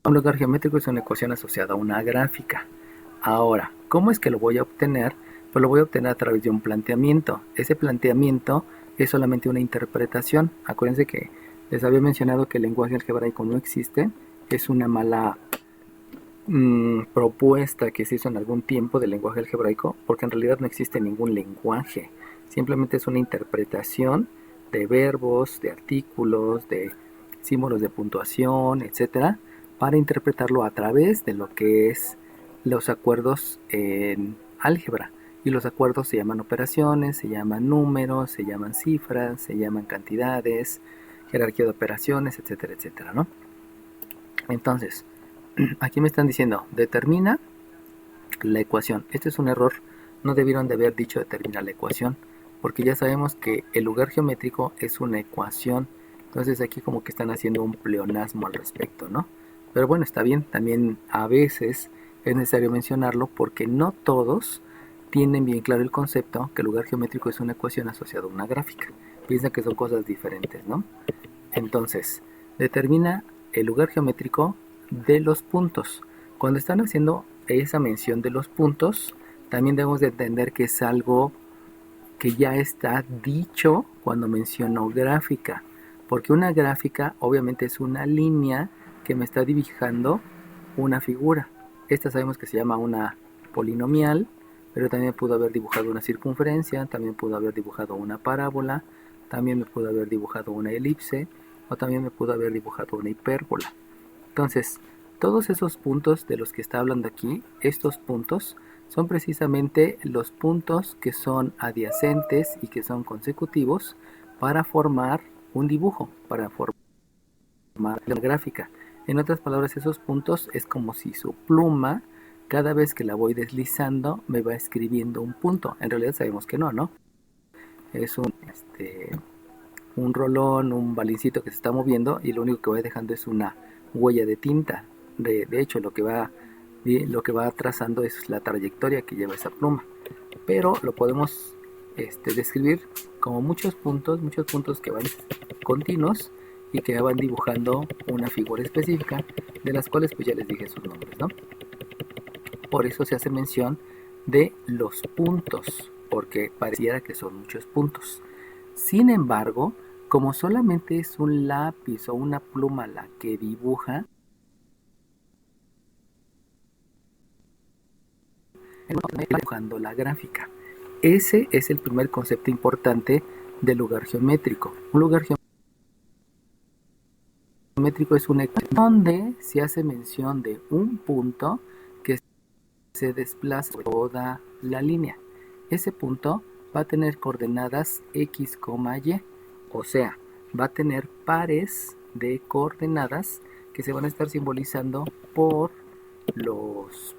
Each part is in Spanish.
Un lugar geométrico es una ecuación asociada a una gráfica. Ahora, ¿cómo es que lo voy a obtener? Pues lo voy a obtener a través de un planteamiento. Ese planteamiento es solamente una interpretación. Acuérdense que les había mencionado que el lenguaje algebraico no existe. Es una mala propuesta que se hizo en algún tiempo del lenguaje algebraico, porque en realidad no existe ningún lenguaje. Simplemente es una interpretación de verbos, de artículos, de símbolos de puntuación, etcétera, para interpretarlo a través de lo que es los acuerdos en álgebra. Y los acuerdos se llaman operaciones, se llaman números, se llaman cifras, se llaman cantidades, jerarquía de operaciones, etcétera, etcétera, ¿no? Entonces, aquí me están diciendo, determina la ecuación. Este es un error, no debieron de haber dicho determina la ecuación, porque ya sabemos que el lugar geométrico es una ecuación. Entonces aquí como que están haciendo un pleonasmo al respecto, ¿no? Pero bueno, está bien, también a veces es necesario mencionarlo porque no todos tienen bien claro el concepto que el lugar geométrico es una ecuación asociada a una gráfica. Piensan que son cosas diferentes, ¿no? Entonces, determina el lugar geométrico de los puntos. Cuando están haciendo esa mención de los puntos, también debemos de entender que es algo que ya está dicho cuando menciono gráfica, porque una gráfica obviamente es una línea que me está dibujando una figura. Esta sabemos que se llama una polinomial, pero también pudo haber dibujado una circunferencia, también pudo haber dibujado una parábola, también me pudo haber dibujado una elipse, o también me pudo haber dibujado una hipérbola. Entonces, todos esos puntos de los que está hablando aquí, estos puntos, son precisamente los puntos que son adyacentes y que son consecutivos para formar un dibujo, para formar una gráfica. En otras palabras, esos puntos es como si su pluma, cada vez que la voy deslizando, me va escribiendo un punto. En realidad sabemos que no, ¿no? Es un rolón, un balincito que se está moviendo y lo único que va dejando es una huella de tinta. De hecho, lo que va trazando es la trayectoria que lleva esa pluma. Pero lo podemos describir como muchos puntos que van continuos y que van dibujando una figura específica, de las cuales pues ya les dije sus nombres, ¿no? Por eso se hace mención de los puntos, porque pareciera que son muchos puntos. Sin embargo, como solamente es un lápiz o una pluma la que dibuja, dibujando la gráfica. Ese es el primer concepto importante del lugar geométrico. Un lugar geométrico es una ecuación donde se hace mención de un punto que se desplaza por toda la línea. Ese punto va a tener coordenadas x, y, o sea, va a tener pares de coordenadas que se van a estar simbolizando por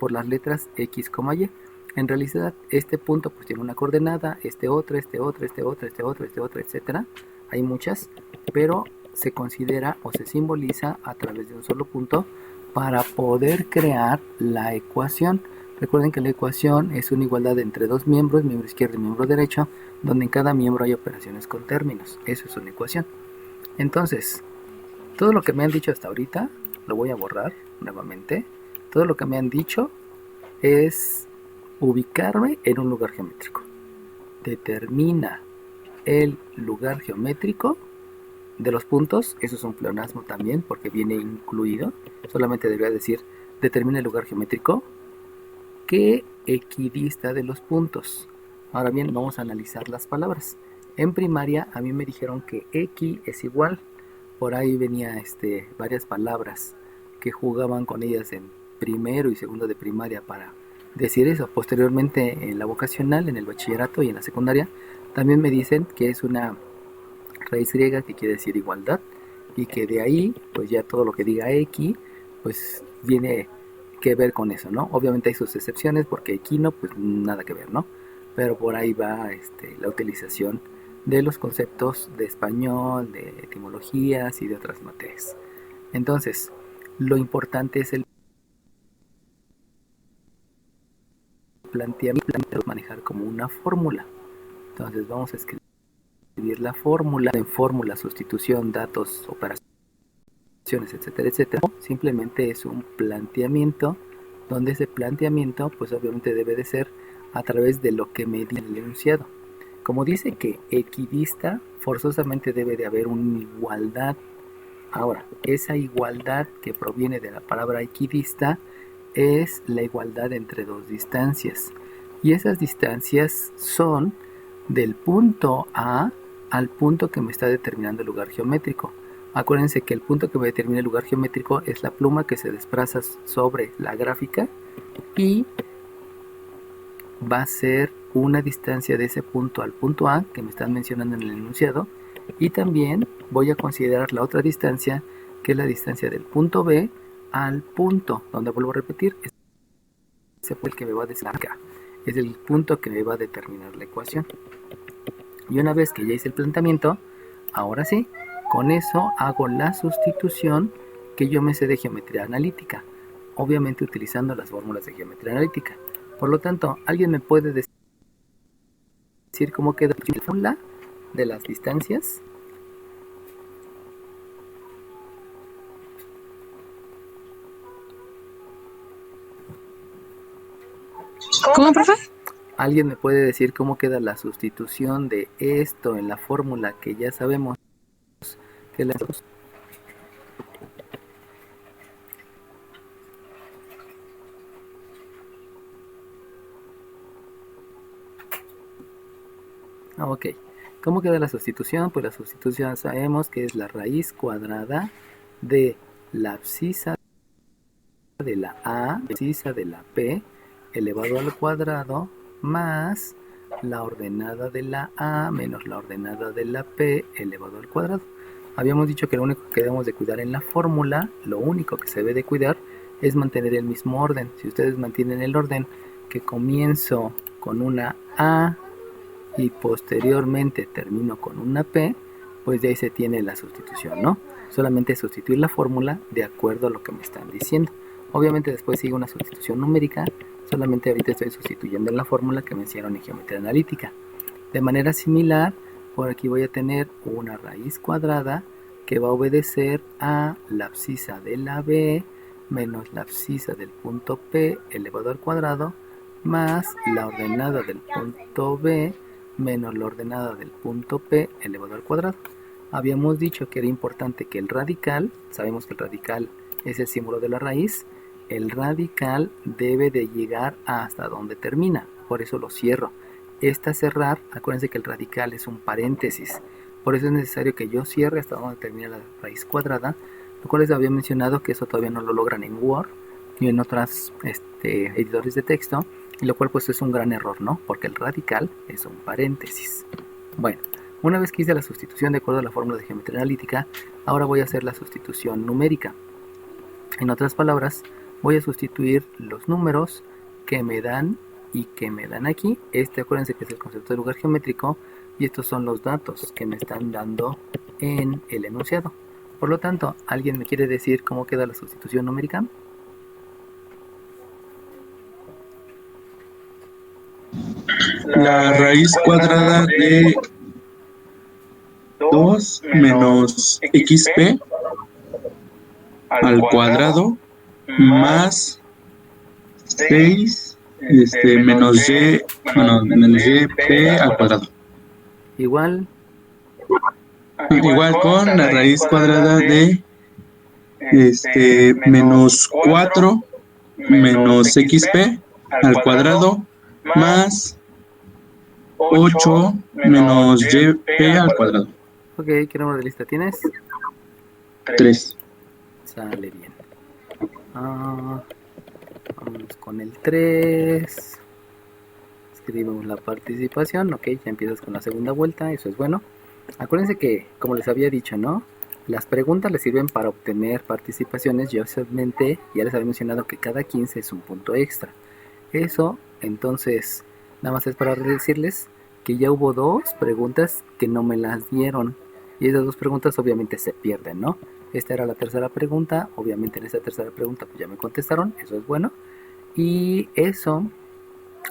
las letras x, y. En realidad, este punto pues tiene una coordenada, este otra, este otra, este otra, este otra, este otra, etcétera. Hay muchas, pero se considera o se simboliza a través de un solo punto para poder crear la ecuación. Recuerden que la ecuación es una igualdad entre dos miembros, miembro izquierdo y miembro derecho, donde en cada miembro hay operaciones con términos. Eso es una ecuación. Entonces, todo lo que me han dicho hasta ahorita, lo voy a borrar nuevamente. Todo lo que me han dicho es ubicarme en un lugar geométrico. Determina el lugar geométrico de los puntos. Eso es un pleonasmo también porque viene incluido. Solamente debería decir determina el lugar geométrico que equidista de los puntos. Ahora bien, vamos a analizar las palabras. En primaria a mí me dijeron que x es igual. Por ahí venía varias palabras que jugaban con ellas en primero y segundo de primaria para decir eso. Posteriormente en la vocacional, en el bachillerato y en la secundaria también me dicen que es una raíz griega que quiere decir igualdad y que de ahí pues ya todo lo que diga x pues viene que ver con eso, ¿no? Obviamente hay sus excepciones porque equino pues nada que ver, ¿no? Pero por ahí va la utilización de los conceptos de español, de etimologías y de otras materias. Entonces, lo importante es el planteamiento, manejar como una fórmula. Entonces vamos a escribir la fórmula en fórmula, sustitución, datos, operación. etcétera, etcétera. Simplemente es un planteamiento, donde ese planteamiento pues obviamente debe de ser a través de lo que me dice el enunciado. Como dice que equidista, forzosamente debe de haber una igualdad. Ahora, esa igualdad que proviene de la palabra equidista es la igualdad entre dos distancias. Y esas distancias son del punto A al punto que me está determinando el lugar geométrico. Acuérdense que el punto que me determina el lugar geométrico es la pluma que se desplaza sobre la gráfica y va a ser una distancia de ese punto al punto A que me están mencionando en el enunciado, y también voy a considerar la otra distancia, que es la distancia del punto B al punto, donde vuelvo a repetir, ese fue el que me va a desmarcar, es el punto que me va a determinar la ecuación. Y una vez que ya hice el planteamiento, ahora sí, con eso hago la sustitución que yo me sé de geometría analítica, obviamente utilizando las fórmulas de geometría analítica. Por lo tanto, ¿alguien me puede decir cómo queda la fórmula de las distancias? ¿Cómo, profe? ¿Alguien me puede decir cómo queda la sustitución de esto en la fórmula que ya sabemos que es la... Ok, ¿cómo queda la sustitución? Pues la sustitución sabemos que es la raíz cuadrada de la abscisa de la A, abscisa de la P, elevado al cuadrado, más la ordenada de la A menos la ordenada de la P, elevado al cuadrado. Habíamos dicho que lo único que debemos de cuidar en la fórmula, lo único que se debe de cuidar, es mantener el mismo orden. Si ustedes mantienen el orden que comienzo con una A y posteriormente termino con una P, pues de ahí se tiene la sustitución, ¿no? Solamente sustituir la fórmula de acuerdo a lo que me están diciendo. Obviamente después sigue una sustitución numérica, solamente ahorita estoy sustituyendo en la fórmula que me enseñaron en geometría analítica. De manera similar, por aquí voy a tener una raíz cuadrada que va a obedecer a la abscisa de la B menos la abscisa del punto P elevado al cuadrado más la ordenada del punto B menos la ordenada del punto P elevado al cuadrado. Habíamos dicho que era importante que el radical, sabemos que el radical es el símbolo de la raíz, el radical debe de llegar hasta donde termina, por eso lo cierro. Cerrar, acuérdense que el radical es un paréntesis, por eso es necesario que yo cierre hasta donde termina la raíz cuadrada, lo cual les había mencionado que eso todavía no lo logran en Word ni en otros editores de texto, y lo cual pues es un gran error, ¿no? Porque el radical es un paréntesis. Bueno, una vez que hice la sustitución de acuerdo a la fórmula de geometría analítica, ahora voy a hacer la sustitución numérica. En otras palabras, voy a sustituir los números que me dan y que me dan aquí. Acuérdense que es el concepto de lugar geométrico, y estos son los datos que me están dando en el enunciado. Por lo tanto, ¿alguien me quiere decir cómo queda la sustitución numérica? La raíz cuadrada de 2 menos xp al cuadrado más 6 menos yp al cuadrado. Igual con la raíz cuadrada de menos 4 menos xp al cuadrado más 8 menos yp al cuadrado. Ok, ¿qué número de lista tienes? 3. Sale bien. Vamos con el 3. Escribimos la participación. Ok, ya empiezas con la segunda vuelta, eso es bueno. Acuérdense que, como les había dicho, ¿no? Las preguntas les sirven para obtener participaciones. Yo obviamente ya les había mencionado que cada 15 es un punto extra. Eso, entonces, nada más es para decirles que ya hubo 2 preguntas que no me las dieron. Y esas 2 preguntas obviamente se pierden, ¿no? Esta era la tercera pregunta. Obviamente en esa tercera pregunta pues ya me contestaron. Eso es bueno. Y eso,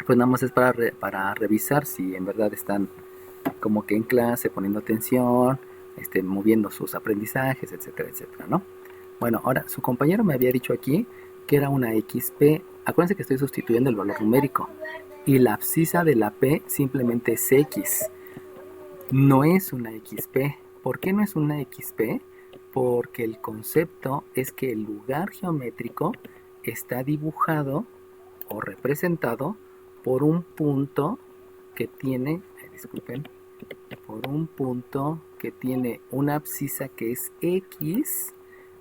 pues nada más es para revisar si en verdad están como que en clase, poniendo atención, moviendo sus aprendizajes, etcétera, etcétera, ¿no? Bueno, ahora su compañero me había dicho aquí que era una XP. Acuérdense que estoy sustituyendo el valor numérico. Y la abscisa de la P simplemente es X. No es una XP. ¿Por qué no es una XP? Porque el concepto es que el lugar geométrico está dibujado o representado por un punto que tiene, disculpen, por un punto que tiene una abscisa que es X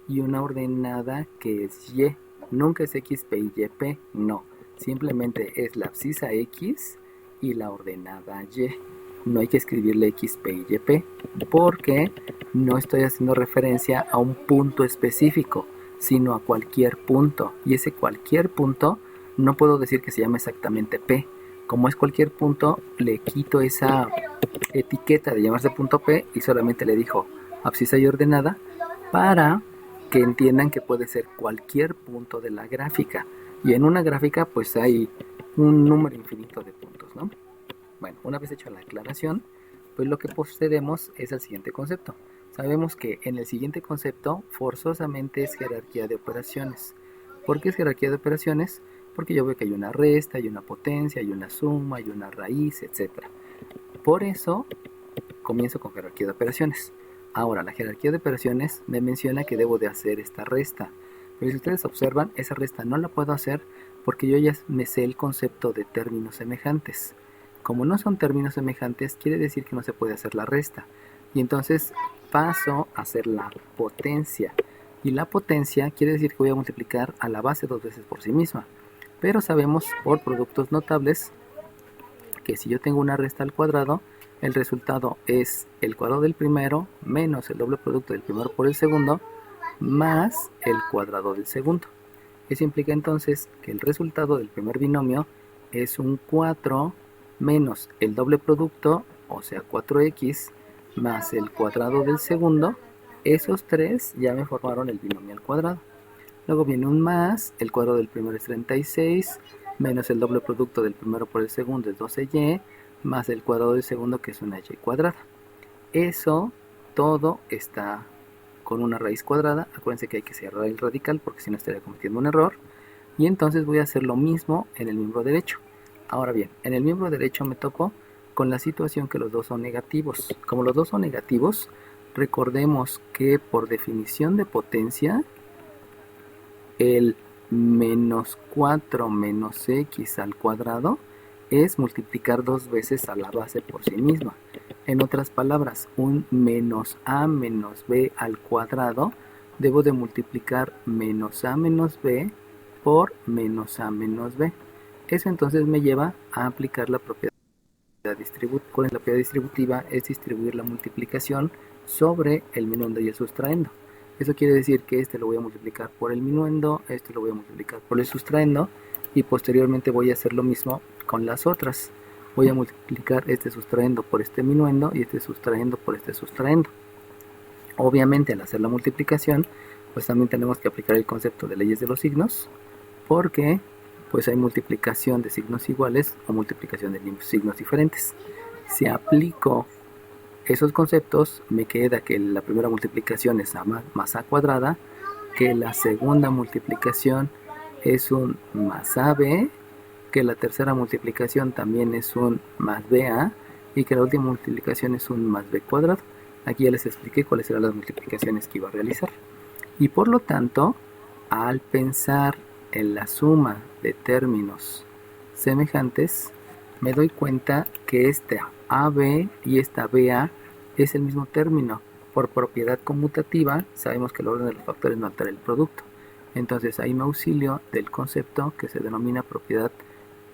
y una ordenada que es Y. Nunca es XP y YP, no. Simplemente es la abscisa X y la ordenada Y. No hay que escribirle XP y YP porque no estoy haciendo referencia a un punto específico, sino a cualquier punto. Y ese cualquier punto no puedo decir que se llama exactamente P. Como es cualquier punto, le quito esa etiqueta de llamarse punto P y solamente le dijo abscisa y ordenada para que entiendan que puede ser cualquier punto de la gráfica. Y en una gráfica pues hay un número infinito de puntos, ¿no? Bueno, una vez hecha la aclaración, pues lo que procedemos es el siguiente concepto. Sabemos que en el siguiente concepto forzosamente es jerarquía de operaciones. ¿Por qué es jerarquía de operaciones? Porque yo veo que hay una resta, hay una potencia, hay una suma, hay una raíz, etc. Por eso comienzo con jerarquía de operaciones. Ahora, la jerarquía de operaciones me menciona que debo de hacer esta resta. Pero si ustedes observan, esa resta no la puedo hacer porque yo ya me sé el concepto de términos semejantes. Como no son términos semejantes, quiere decir que no se puede hacer la resta. Y entonces paso a hacer la potencia. Y la potencia quiere decir que voy a multiplicar a la base 2 veces por sí misma. Pero sabemos por productos notables que si yo tengo una resta al cuadrado, el resultado es el cuadrado del primero menos el doble producto del primero por el segundo más el cuadrado del segundo. Eso implica entonces que el resultado del primer binomio es un 4 menos el doble producto, o sea 4x, más el cuadrado del segundo. Esos tres ya me formaron el binomio al cuadrado. Luego viene un más, el cuadrado del primero es 36, menos el doble producto del primero por el segundo es 12y, más el cuadrado del segundo que es una y cuadrada. Eso todo está con una raíz cuadrada. Acuérdense que hay que cerrar el radical porque si no estaría cometiendo un error. Y entonces voy a hacer lo mismo en el miembro derecho. Ahora bien, en el miembro derecho me topo con la situación que los dos son negativos. Como los dos son negativos, recordemos que por definición de potencia, el menos 4 menos x al cuadrado es multiplicar dos veces a la base por sí misma. En otras palabras, un menos a menos b al cuadrado debo de multiplicar menos a menos b por menos a menos b. Eso entonces me lleva a aplicar la propiedad distributiva. Con la propiedad distributiva es distribuir la multiplicación sobre el minuendo y el sustraendo. Eso quiere decir que este lo voy a multiplicar por el minuendo, este lo voy a multiplicar por el sustraendo y posteriormente voy a hacer lo mismo con las otras. Voy a multiplicar este sustraendo por este minuendo y este sustraendo por este sustraendo. Obviamente al hacer la multiplicación, pues también tenemos que aplicar el concepto de leyes de los signos, porque pues hay multiplicación de signos iguales o multiplicación de signos diferentes. Si aplico esos conceptos, me queda que la primera multiplicación es a más a cuadrada, que la segunda multiplicación es un más ab, que la tercera multiplicación también es un más ba y que la última multiplicación es un más b cuadrado. Aquí ya les expliqué cuáles eran las multiplicaciones que iba a realizar. Y por lo tanto, al pensar en la suma de términos semejantes, me doy cuenta que esta AB y esta BA es el mismo término. Por propiedad conmutativa, sabemos que el orden de los factores no altera el producto. Entonces ahí me auxilio del concepto que se denomina propiedad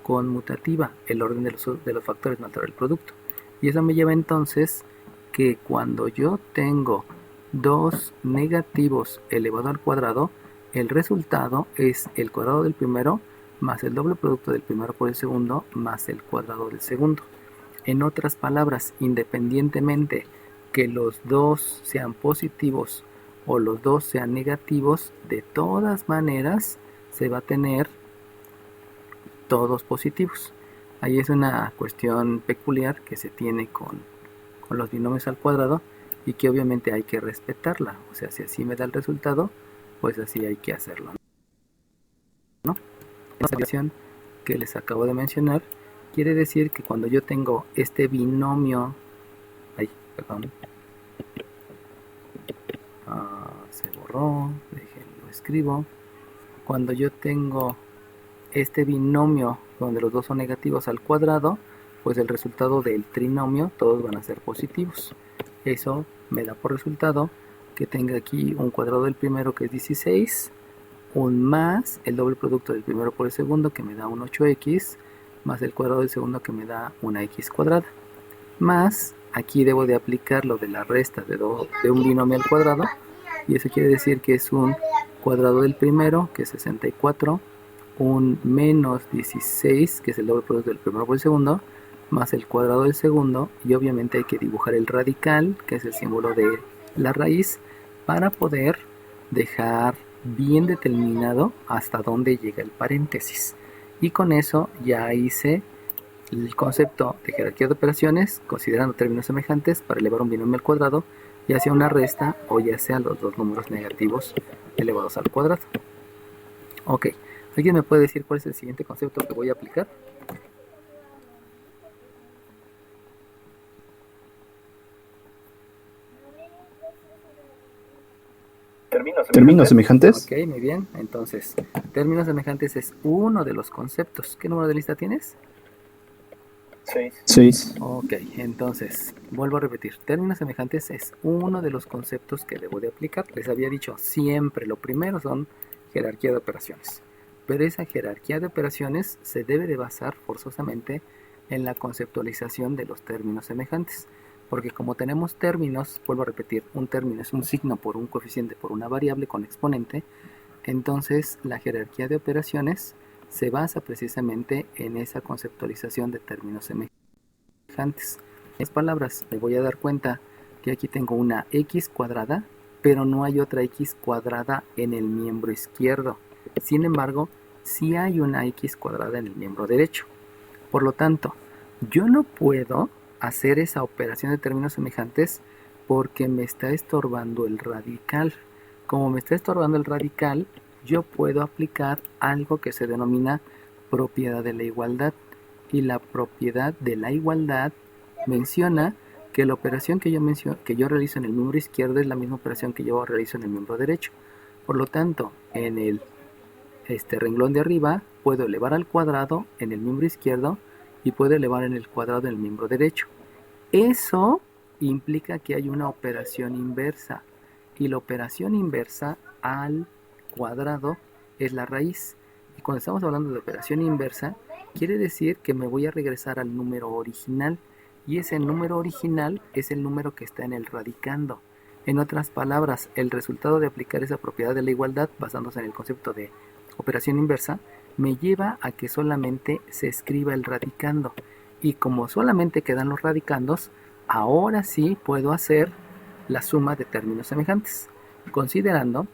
conmutativa. El orden de los factores no altera el producto. Y eso me lleva entonces que cuando yo tengo dos negativos elevado al cuadrado, el resultado es el cuadrado del primero más el doble producto del primero por el segundo más el cuadrado del segundo. En otras palabras, independientemente que los dos sean positivos o los dos sean negativos, de todas maneras se va a tener todos positivos. Ahí es una cuestión peculiar que se tiene con los binomios al cuadrado y que obviamente hay que respetarla. O sea, si así me da el resultado, pues así hay que hacerlo, ¿no? Esta operación que les acabo de mencionar quiere decir que cuando yo tengo este binomio, se borró, déjenlo escribo. Cuando yo tengo este binomio donde los dos son negativos al cuadrado, pues el resultado del trinomio todos van a ser positivos. Eso me da por resultado que tenga aquí un cuadrado del primero que es 16, un más el doble producto del primero por el segundo que me da un 8x, más el cuadrado del segundo que me da una x cuadrada, más aquí debo de aplicar lo de la resta de un binomio al cuadrado, y eso quiere decir que es un cuadrado del primero que es 64, un menos 16 que es el doble producto del primero por el segundo, más el cuadrado del segundo, y obviamente hay que dibujar el radical, que es el símbolo de la raíz, para poder dejar bien determinado hasta dónde llega el paréntesis. Y con eso ya hice el concepto de jerarquía de operaciones, considerando términos semejantes para elevar un binomio al cuadrado, ya sea una resta o ya sea los dos números negativos elevados al cuadrado. Ok, ¿alguien me puede decir cuál es el siguiente concepto que voy a aplicar? ¿Términos semejantes? Ok, muy bien. Entonces, términos semejantes es uno de los conceptos. ¿Qué número de lista tienes? 6. Ok, entonces, vuelvo a repetir. Términos semejantes es uno de los conceptos que debo de aplicar. Les había dicho, siempre lo primero son jerarquía de operaciones. Pero esa jerarquía de operaciones se debe de basar forzosamente en la conceptualización de los términos semejantes. Porque como tenemos términos, vuelvo a repetir, un término es un signo por un coeficiente por una variable con exponente, entonces la jerarquía de operaciones se basa precisamente en esa conceptualización de términos semejantes. En otras palabras, me voy a dar cuenta que aquí tengo una x cuadrada, pero no hay otra x cuadrada en el miembro izquierdo. Sin embargo, sí hay una x cuadrada en el miembro derecho. Por lo tanto, yo no puedo hacer esa operación de términos semejantes porque me está estorbando el radical. Como me está estorbando el radical, yo puedo aplicar algo que se denomina propiedad de la igualdad, y la propiedad de la igualdad menciona que la operación que yo realizo en el miembro izquierdo es la misma operación que yo realizo en el miembro derecho. Por lo tanto, en el renglón de arriba puedo elevar al cuadrado en el miembro izquierdo y puedo elevar en el cuadrado en el miembro derecho. Eso implica que hay una operación inversa, y la operación inversa al cuadrado es la raíz. Y cuando estamos hablando de operación inversa, quiere decir que me voy a regresar al número original, y ese número original es el número que está en el radicando. En otras palabras, el resultado de aplicar esa propiedad de la igualdad basándose en el concepto de operación inversa me lleva a que solamente se escriba el radicando, y como solamente quedan los radicandos, ahora sí puedo hacer la suma de términos semejantes, considerando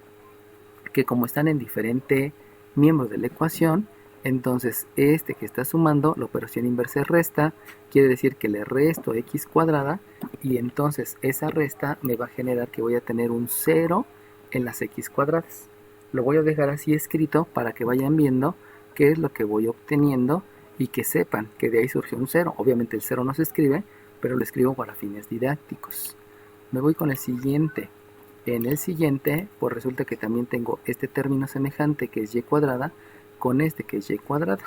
que como están en diferente miembro de la ecuación, entonces este que está sumando, la operación inversa es resta, quiere decir que le resto x cuadrada, y entonces esa resta me va a generar que voy a tener un 0 en las x cuadradas. Lo voy a dejar así escrito para que vayan viendo qué es lo que voy obteniendo y que sepan que de ahí surgió un 0. Obviamente el 0 no se escribe, pero lo escribo para fines didácticos. Me voy con el siguiente. En el siguiente, pues resulta que también tengo este término semejante que es y cuadrada con este que es y cuadrada.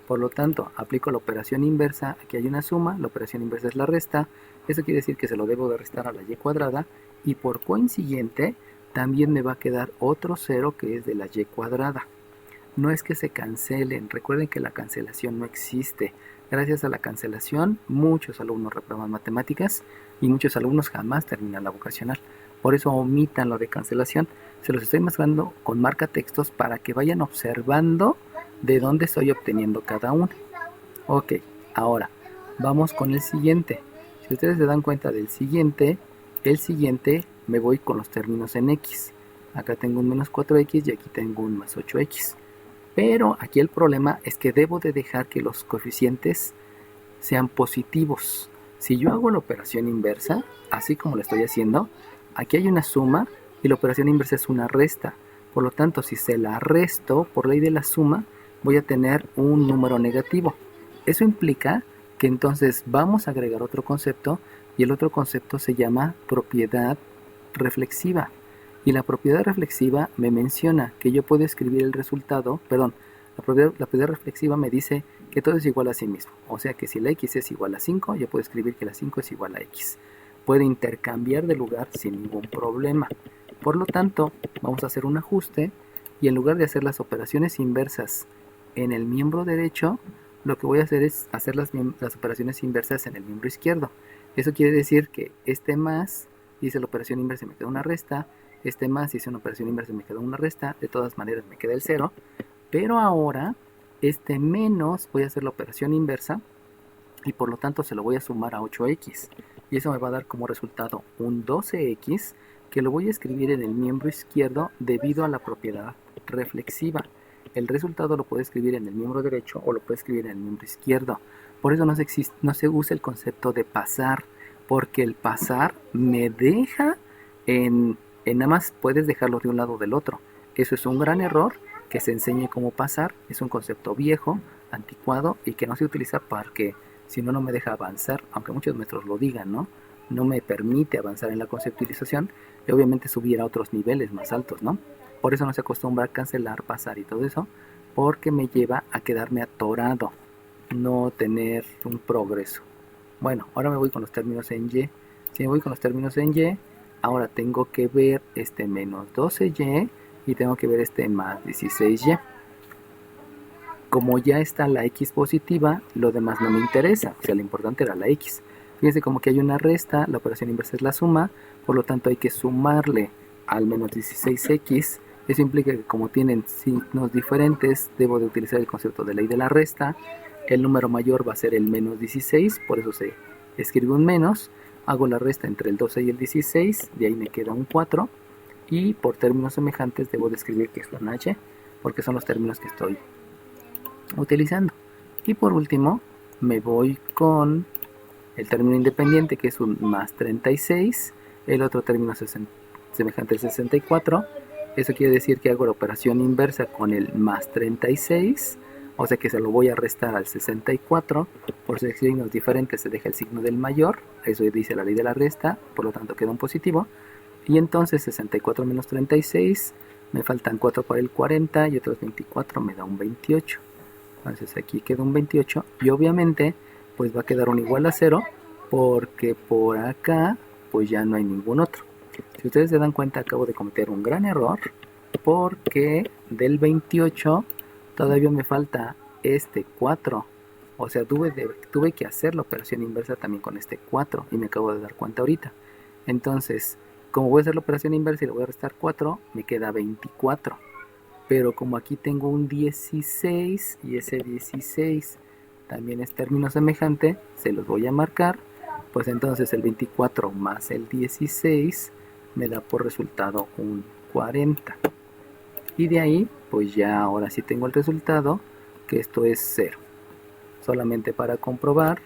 Por lo tanto, aplico la operación inversa. Aquí hay una suma, la operación inversa es la resta. Eso quiere decir que se lo debo de restar a la y cuadrada, y por consiguiente también me va a quedar otro 0 que es de la y cuadrada. No es que se cancelen, recuerden que la cancelación no existe. Gracias a la cancelación, muchos alumnos reprueban matemáticas y muchos alumnos jamás terminan la vocacional. Por eso omitan lo de cancelación. Se los estoy mostrando con marcatextos para que vayan observando de dónde estoy obteniendo cada uno. Ok, ahora vamos con el siguiente. Si ustedes se dan cuenta del siguiente, el siguiente me voy con los términos en x. Acá tengo un menos 4x y aquí tengo un más 8x. Pero aquí el problema es que debo de dejar que los coeficientes sean positivos. Si yo hago la operación inversa, así como lo estoy haciendo, aquí hay una suma y la operación inversa es una resta. Por lo tanto, si se la resto por ley de la suma, voy a tener un número negativo. Eso implica que entonces vamos a agregar otro concepto, y el otro concepto se llama propiedad reflexiva. Y la propiedad reflexiva me menciona que yo puedo escribir el resultado, perdón, la propiedad reflexiva me dice que todo es igual a sí mismo. O sea que si la x es igual a 5, yo puedo escribir que la 5 es igual a x. Puede intercambiar de lugar sin ningún problema. Por lo tanto, vamos a hacer un ajuste, y en lugar de hacer las operaciones inversas en el miembro derecho, lo que voy a hacer es hacer las operaciones inversas en el miembro izquierdo. Eso quiere decir que este más, hice la operación inversa y me queda una resta, este más, hice una operación inversa y me queda una resta, de todas maneras me queda el 0, pero ahora este menos voy a hacer la operación inversa y por lo tanto se lo voy a sumar a 8x, y eso me va a dar como resultado un 12x que lo voy a escribir en el miembro izquierdo debido a la propiedad reflexiva. El resultado lo puedo escribir en el miembro derecho o lo puedo escribir en el miembro izquierdo. Por eso no se usa el concepto de pasar, porque el pasar me deja en nada más puedes dejarlo de un lado o del otro. Eso es un gran error, que se enseñe cómo pasar. Es un concepto viejo, anticuado y que no se utiliza porque si no, no me deja avanzar, aunque muchos maestros lo digan, ¿no? No me permite avanzar en la conceptualización y obviamente subir a otros niveles más altos, ¿no? Por eso no se acostumbra a cancelar, pasar y todo eso, porque me lleva a quedarme atorado, no tener un progreso. Bueno, ahora me voy con los términos en Y. Si me voy con los términos en Y, ahora tengo que ver este menos 12y y tengo que ver este más 16y. Como ya está la x positiva, lo demás no me interesa, o sea, lo importante era la x. Fíjense como que hay una resta, la operación inversa es la suma, por lo tanto hay que sumarle al menos 16x. Eso implica que como tienen signos diferentes, debo de utilizar el concepto de ley de la resta. El número mayor va a ser el menos 16, por eso se escribe un menos. Hago la resta entre el 12 y el 16, de ahí me queda un 4. Y por términos semejantes debo de escribir que es una h, porque son los términos que estoy utilizando. Y por último, me voy con el término independiente, que es un más 36. El otro término semejante al 64. Eso quiere decir que hago la operación inversa con el más 36. O sea que se lo voy a restar al 64. Por ser signos diferentes se deja el signo del mayor. Eso dice la ley de la resta. Por lo tanto queda un positivo. Y entonces 64 menos 36. Me faltan 4 para el 40. Y otros 24 me da un 28. Entonces aquí queda un 28. Y obviamente pues va a quedar un igual a 0. Porque por acá pues ya no hay ningún otro. Si ustedes se dan cuenta, acabo de cometer un gran error. Porque del 28... todavía me falta este 4, o sea, tuve que hacer la operación inversa también con este 4 y me acabo de dar cuenta ahorita. Entonces, como voy a hacer la operación inversa y le voy a restar 4, me queda 24. Pero como aquí tengo un 16 y ese 16 también es término semejante, se los voy a marcar, pues entonces el 24 más el 16 me da por resultado un 40. Y de ahí, pues ya ahora sí tengo el resultado, que esto es 0. Solamente para comprobar,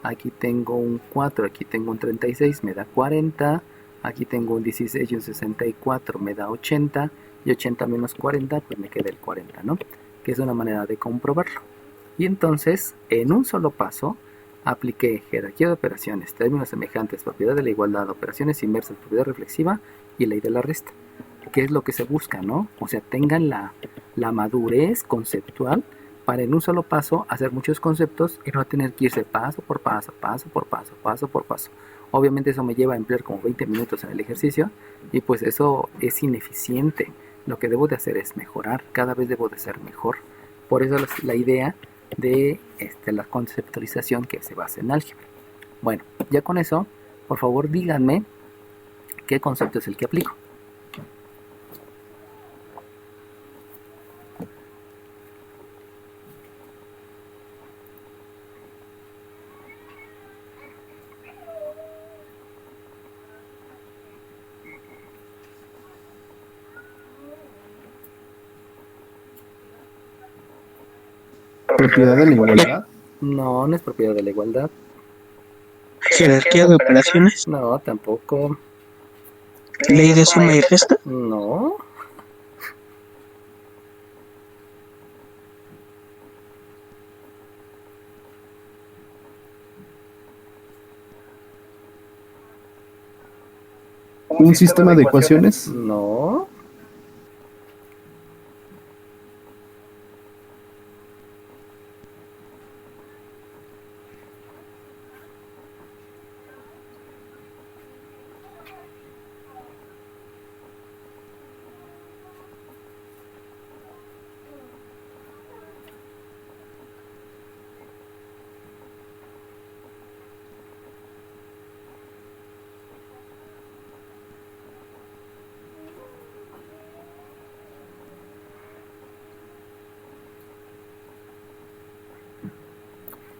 aquí tengo un 4, aquí tengo un 36, me da 40. Aquí tengo un 16 y un 64, me da 80. Y 80 menos 40, pues me queda el 40, ¿no? Que es una manera de comprobarlo. Y entonces, en un solo paso, apliqué jerarquía de operaciones, términos semejantes, propiedad de la igualdad, operaciones inversas, propiedad reflexiva y ley de la resta. Que es lo que se busca, ¿no? O sea, tengan la madurez conceptual para en un solo paso hacer muchos conceptos y no tener que irse paso por paso, paso por paso, paso por paso. Obviamente eso me lleva a emplear como 20 minutos en el ejercicio y pues eso es ineficiente. Lo que debo de hacer es mejorar, cada vez debo de ser mejor. Por eso la idea de la conceptualización que se basa en álgebra. Bueno, ya con eso, por favor díganme qué concepto es el que aplico. Propiedad de la igualdad. No, no es propiedad de la igualdad. Jerarquía de operaciones. No, tampoco. Ley de suma y resta. No. ¿Un sistema de ecuaciones? No.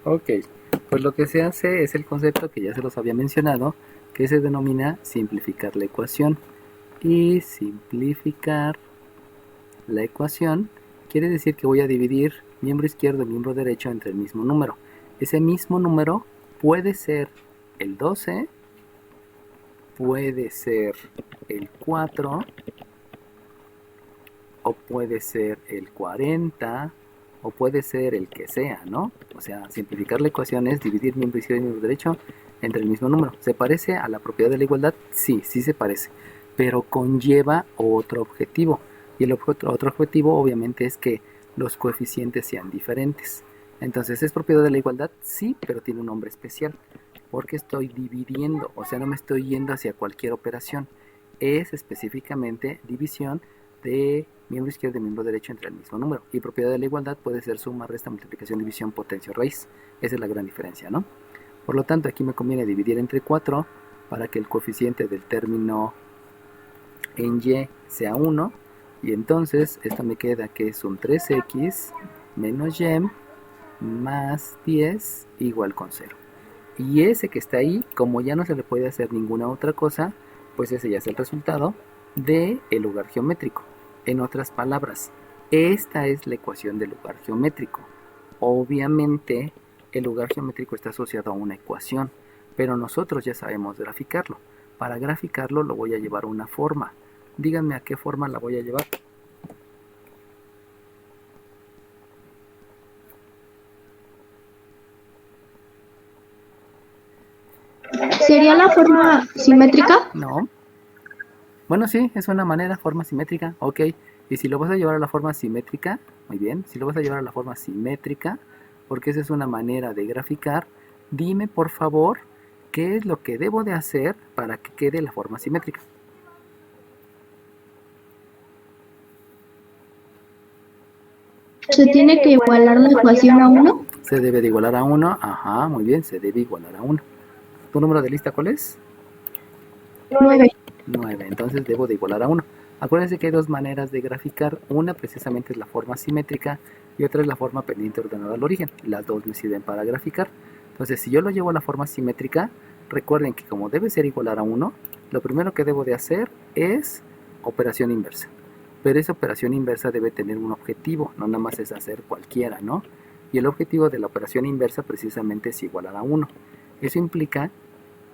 Ok, pues lo que se hace es el concepto que ya se los había mencionado, que se denomina simplificar la ecuación. Y simplificar la ecuación quiere decir que voy a dividir miembro izquierdo y miembro derecho entre el mismo número. Ese mismo número puede ser el 12, puede ser el 4, o puede ser el 40, o puede ser el que sea, ¿no? O sea, simplificar la ecuación es dividir miembro izquierdo y miembro derecho entre el mismo número. ¿Se parece a la propiedad de la igualdad? Sí, sí se parece, pero conlleva otro objetivo. Y el otro objetivo obviamente es que los coeficientes sean diferentes. Entonces, ¿es propiedad de la igualdad? Sí, pero tiene un nombre especial, porque estoy dividiendo, o sea, no me estoy yendo hacia cualquier operación. Es específicamente división de miembro izquierdo y miembro derecho entre el mismo número. Y propiedad de la igualdad puede ser suma, resta, multiplicación, división, potencia o raíz. Esa es la gran diferencia, ¿no? Por lo tanto, aquí me conviene dividir entre 4 para que el coeficiente del término en y sea 1. Y entonces esto me queda que es un 3x menos y más 10 igual con 0. Y ese que está ahí, como ya no se le puede hacer ninguna otra cosa, pues ese ya es el resultado del lugar geométrico. En otras palabras, esta es la ecuación del lugar geométrico. Obviamente, el lugar geométrico está asociado a una ecuación, pero nosotros ya sabemos graficarlo. Para graficarlo lo voy a llevar a una forma. Díganme a qué forma la voy a llevar. ¿Sería la forma simétrica? No. Bueno, sí, es una manera, forma simétrica, ok. Y si lo vas a llevar a la forma simétrica, muy bien, si lo vas a llevar a la forma simétrica, porque esa es una manera de graficar, dime por favor qué es lo que debo de hacer para que quede la forma simétrica. ¿Se tiene que igualar la ecuación a 1? Se debe de igualar a 1, ajá, muy bien, se debe igualar a 1. ¿Tu número de lista cuál es? 9. 9, entonces debo de igualar a 1. Acuérdense que hay dos maneras de graficar, una precisamente es la forma simétrica y otra es la forma pendiente ordenada al origen. Las dos me sirven para graficar. Entonces, si yo lo llevo a la forma simétrica, recuerden que como debe ser igualar a 1, lo primero que debo de hacer es operación inversa. Pero esa operación inversa debe tener un objetivo, no nada más es hacer cualquiera, ¿no? Y el objetivo de la operación inversa precisamente es igualar a 1. Eso implica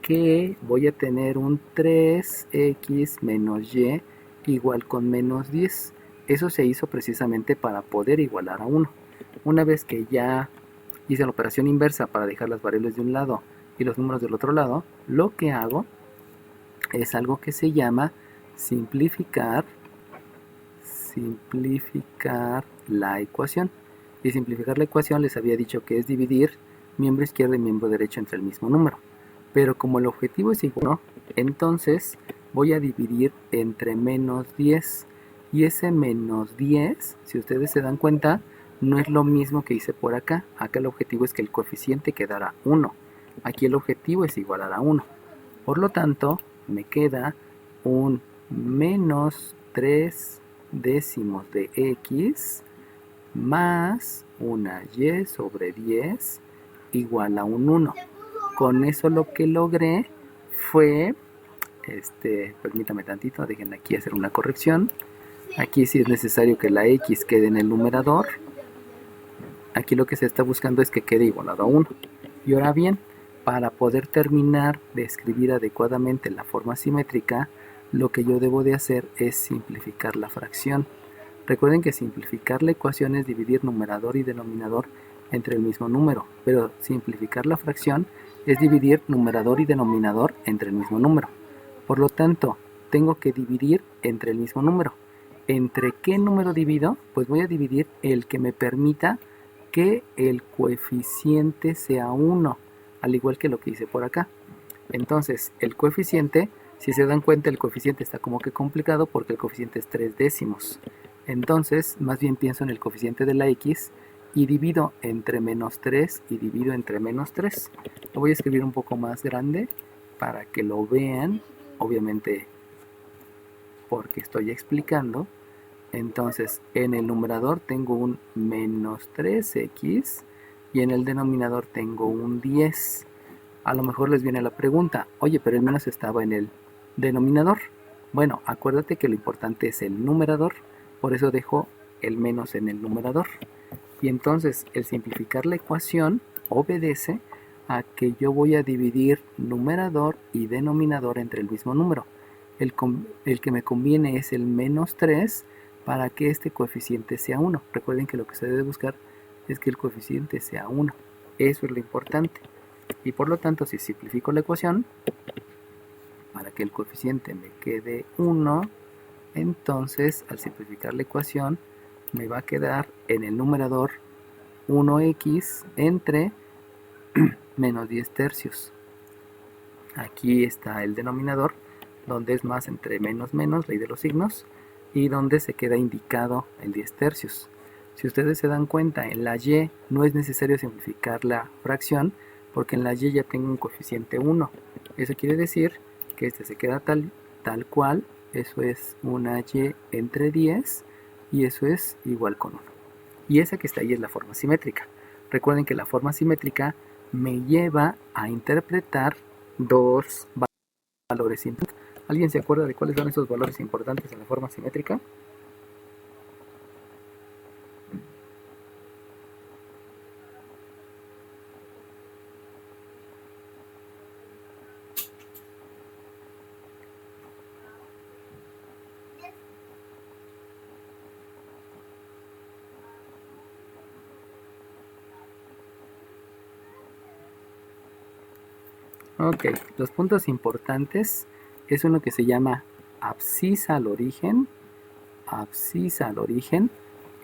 que voy a tener un 3x menos y igual con menos 10. Eso se hizo precisamente para poder igualar a 1. Una vez que ya hice la operación inversa para dejar las variables de un lado y los números del otro lado, lo que hago es algo que se llama simplificar la ecuación. Y simplificar la ecuación les había dicho que es dividir miembro izquierdo y miembro derecho entre el mismo número. Pero como el objetivo es igual, entonces voy a dividir entre menos 10. Y ese menos 10, si ustedes se dan cuenta, no es lo mismo que hice por acá. Acá el objetivo es que el coeficiente quedara 1. Aquí el objetivo es igualar a 1. Por lo tanto, me queda un menos 3 décimos de x más una y sobre 10 igual a un 1. Con eso lo que logré fue, permítame tantito, déjenme aquí hacer una corrección. Aquí sí es necesario que la x quede en el numerador. Aquí lo que se está buscando es que quede igualado a 1. Y ahora bien, para poder terminar de escribir adecuadamente la forma simétrica, lo que yo debo de hacer es simplificar la fracción. Recuerden que simplificar la ecuación es dividir numerador y denominador entre el mismo número, pero simplificar la fracción es dividir numerador y denominador entre el mismo número. Por lo tanto, tengo que dividir entre el mismo número. ¿Entre qué número divido? Pues voy a dividir el que me permita que el coeficiente sea 1, al igual que lo que hice por acá. Entonces, el coeficiente, si se dan cuenta, el coeficiente está como que complicado porque el coeficiente es 3 décimos. Entonces, más bien pienso en el coeficiente de la x y divido entre menos 3 y divido entre menos 3. Lo voy a escribir un poco más grande para que lo vean, obviamente porque estoy explicando. Entonces, en el numerador tengo un menos 3x y en el denominador tengo un 10. A lo mejor les viene la pregunta, oye, pero el menos estaba en el denominador. Bueno, acuérdate que lo importante es el numerador, por eso dejo el menos en el numerador. Y entonces, el simplificar la ecuación obedece a que yo voy a dividir numerador y denominador entre el mismo número. El que me conviene es el menos 3 para que este coeficiente sea 1. Recuerden que lo que se debe buscar es que el coeficiente sea 1. Eso es lo importante. Y por lo tanto, si simplifico la ecuación, para que el coeficiente me quede 1, entonces al simplificar la ecuación, me va a quedar en el numerador 1x entre menos 10 tercios. Aquí está el denominador, donde es más entre menos menos, ley de los signos, y donde se queda indicado el 10 tercios. Si ustedes se dan cuenta, en la y no es necesario simplificar la fracción, porque en la y ya tengo un coeficiente 1. Eso quiere decir que este se queda tal cual, eso es una y entre 10, y eso es igual con 1. Y esa que está ahí es la forma simétrica. Recuerden que la forma simétrica me lleva a interpretar dos valores importantes. ¿Alguien se acuerda de cuáles son esos valores importantes en la forma simétrica? Ok, los puntos importantes es uno que se llama abscisa al origen,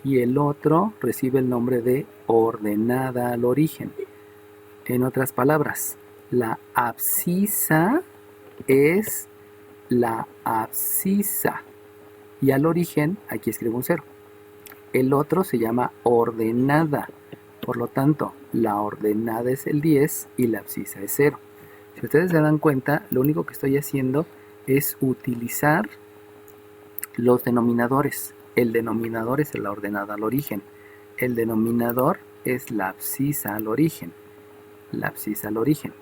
y el otro recibe el nombre de ordenada al origen. En otras palabras, la abscisa es la abscisa y al origen aquí escribo un 0. El otro se llama ordenada, por lo tanto, la ordenada es el 10 y la abscisa es 0. Si ustedes se dan cuenta, lo único que estoy haciendo es utilizar los denominadores. El denominador es la ordenada al origen. El denominador es la abscisa al origen. La abscisa al origen.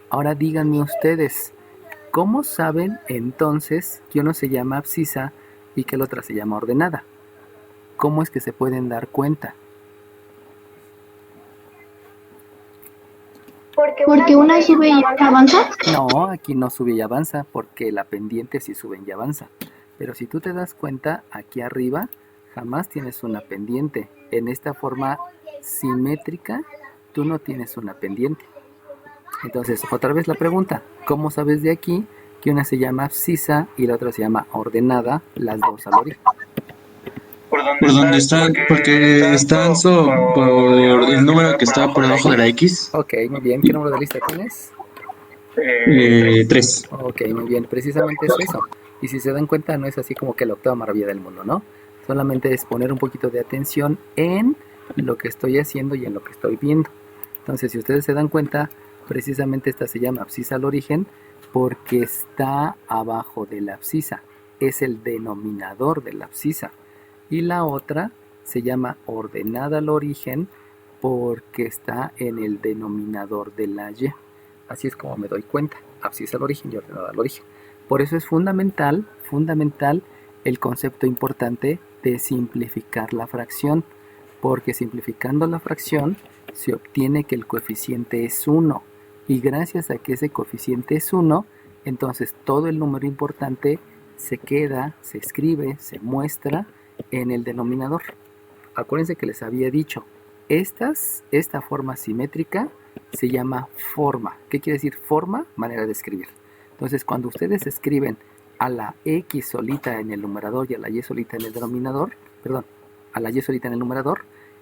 Ahora díganme ustedes, ¿cómo saben entonces que uno se llama abscisa y que la otra se llama ordenada? ¿Cómo es que se pueden dar cuenta? Porque una sube y otra avanza. No, aquí no sube y avanza, porque la pendiente sí sube y avanza. Pero si tú te das cuenta, aquí arriba jamás tienes una pendiente. En esta forma simétrica, tú no tienes una pendiente. Entonces, otra vez la pregunta, ¿cómo sabes de aquí que una se llama abscisa y la otra se llama ordenada, las dos al origen? ¿Por dónde están? Porque están por el número que está por debajo de la X. Ok, muy bien. ¿Qué número de lista tienes? 3. Ok, muy bien. Precisamente es eso. Y si se dan cuenta, no es así como que la octava maravilla del mundo, ¿no? Solamente es poner un poquito de atención en lo que estoy haciendo y en lo que estoy viendo. Entonces, si ustedes se dan cuenta, precisamente esta se llama abscisa al origen porque está abajo de la abscisa. Es el denominador de la abscisa. Y la otra se llama ordenada al origen porque está en el denominador de la y. Así es como me doy cuenta, abscisa al origen y ordenada al origen. Por eso es fundamental el concepto importante de simplificar la fracción, porque simplificando la fracción se obtiene que el coeficiente es 1, y gracias a que ese coeficiente es 1, entonces todo el número importante se queda, se escribe, se muestra en el denominador. Acuérdense que les había dicho, esta forma simétrica se llama forma. ¿Qué quiere decir forma? Manera de escribir. Entonces, cuando ustedes escriben a la X solita en el numerador y a la Y solita en el denominador, perdón, a la Y solita en el numerador,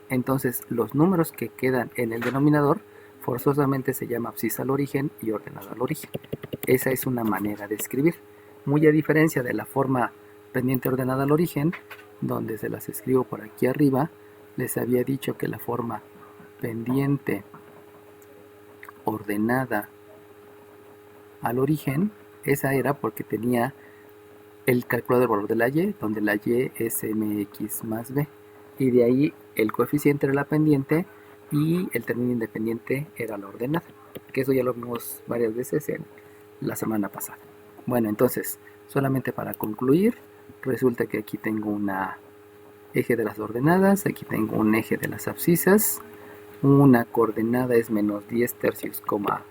entonces los números que quedan en el denominador forzosamente se llama abscisa al origen y ordenada al origen. Esa es una manera de escribir, muy a diferencia de la forma pendiente ordenada al origen, donde se las escribo por aquí arriba. Les había dicho que la forma pendiente ordenada al origen, esa era porque tenía el calculado del valor de la Y, donde la Y es mx más b, y de ahí el coeficiente era la pendiente y el término independiente era la ordenada, que eso ya lo vimos varias veces en la semana pasada. Bueno, entonces, solamente para concluir, resulta que aquí tengo una eje de las ordenadas, aquí tengo un eje de las abscisas, una coordenada es menos 10 tercios,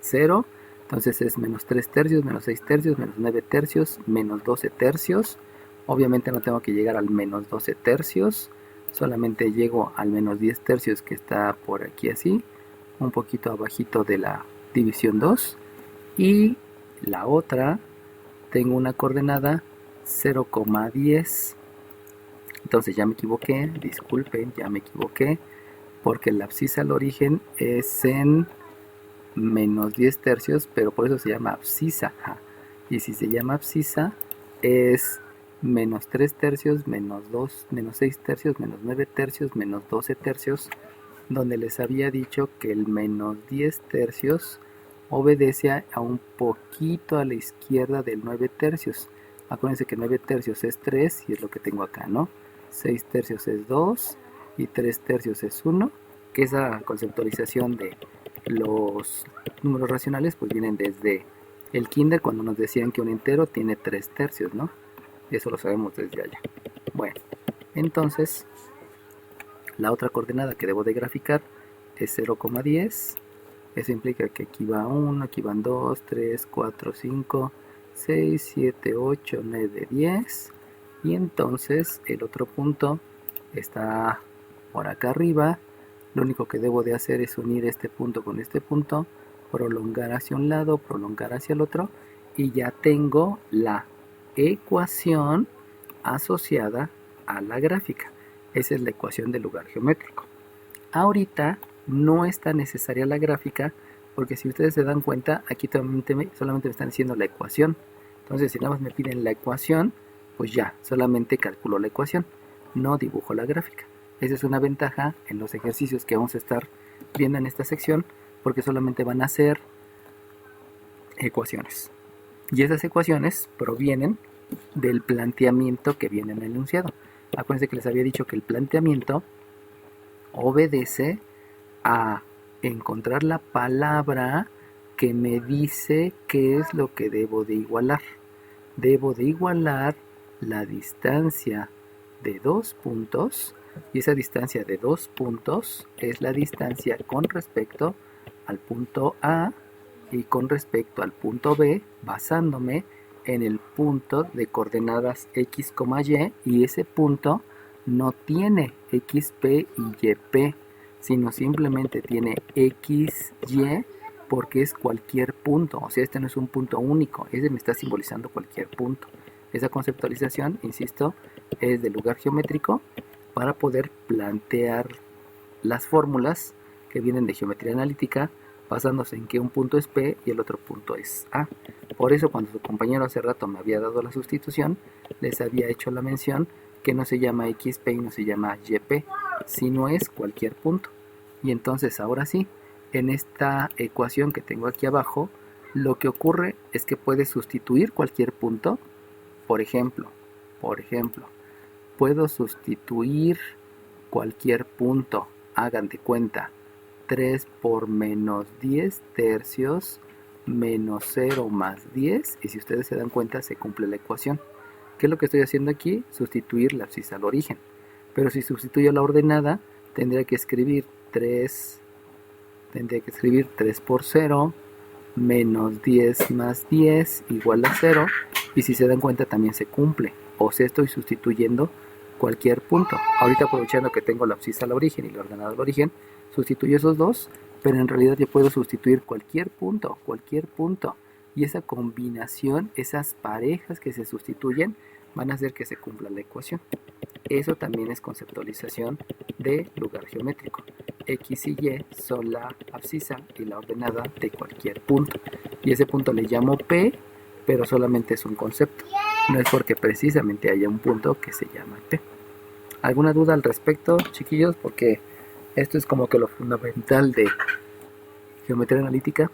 0, entonces es menos 3 tercios, menos 6 tercios, menos 9 tercios, menos 12 tercios. Obviamente no tengo que llegar al menos 12 tercios, solamente llego al menos 10 tercios que está por aquí así, un poquito abajito de la división 2. Y la otra, tengo una coordenada 0,10. Entonces ya me equivoqué, disculpen, ya me equivoqué, porque la abscisa al origen es en menos 10 tercios, pero por eso se llama abscisa. Y si se llama abscisa, es menos 3 tercios, menos 6 tercios, menos 9 tercios, menos 12 tercios, donde les había dicho que el menos 10 tercios obedece a un poquito a la izquierda del 9 tercios. Acuérdense que 9 tercios es 3 y es lo que tengo acá, ¿no? 6 tercios es 2 y 3 tercios es 1, que esa conceptualización de los números racionales pues vienen desde el kinder, cuando nos decían que un entero tiene 3 tercios, ¿no? Eso lo sabemos desde allá. Bueno, entonces la otra coordenada que debo de graficar es 0,10. Eso implica que aquí va 1, aquí van 2, 3, 4, 5, 6, 7, 8, 9, 10. Y entonces el otro punto está por acá arriba. Lo único que debo de hacer es unir este punto con este punto, prolongar hacia un lado, prolongar hacia el otro, y ya tengo la ecuación asociada a la gráfica. Esa es la ecuación del lugar geométrico. Ahorita no es tan necesaria la gráfica, porque si ustedes se dan cuenta, aquí solamente me están diciendo la ecuación. Entonces, si nada más me piden la ecuación, pues ya, solamente calculo la ecuación, no dibujo la gráfica. Esa es una ventaja en los ejercicios que vamos a estar viendo en esta sección, porque solamente van a ser ecuaciones. Y esas ecuaciones provienen del planteamiento que viene en el enunciado. Acuérdense que les había dicho que el planteamiento obedece a encontrar la palabra que me dice qué es lo que debo de igualar. Debo de igualar la distancia de 2 puntos, y esa distancia de 2 puntos es la distancia con respecto al punto A y con respecto al punto B, basándome en el punto de coordenadas x, y ese punto no tiene xp y yp, sino simplemente tiene xy, porque es cualquier punto. O sea, este no es un punto único, ese me está simbolizando cualquier punto. Esa conceptualización, insisto, es del lugar geométrico para poder plantear las fórmulas que vienen de geometría analítica, basándose en que un punto es P y el otro punto es A. Por eso cuando su compañero hace rato me había dado la sustitución, les había hecho la mención que no se llama XP y no se llama YP, sino es cualquier punto. Y entonces ahora sí, en esta ecuación que tengo aquí abajo, lo que ocurre es que puedes sustituir cualquier punto. Por ejemplo, puedo sustituir cualquier punto. Hagan de cuenta, 3 por menos 10 tercios menos 0 más 10, y si ustedes se dan cuenta se cumple la ecuación. ¿Qué es lo que estoy haciendo aquí? Sustituir la abscisa al origen. Pero si sustituyo la ordenada, tendría que escribir 3 por 0 menos 10 más 10 igual a 0, y si se dan cuenta también se cumple. O sea, estoy sustituyendo cualquier punto. Ahorita, aprovechando que tengo la abscisa al origen y la ordenada al origen, sustituyo esos dos, pero en realidad yo puedo sustituir cualquier punto, y esa combinación, esas parejas que se sustituyen, van a hacer que se cumpla la ecuación. Eso también es conceptualización de lugar geométrico. X y Y son la abscisa y la ordenada de cualquier punto. Y ese punto le llamo P, pero solamente es un concepto. No es porque precisamente haya un punto que se llama P. ¿Alguna duda al respecto, chiquillos? Porque esto es como que lo fundamental de geometría analítica.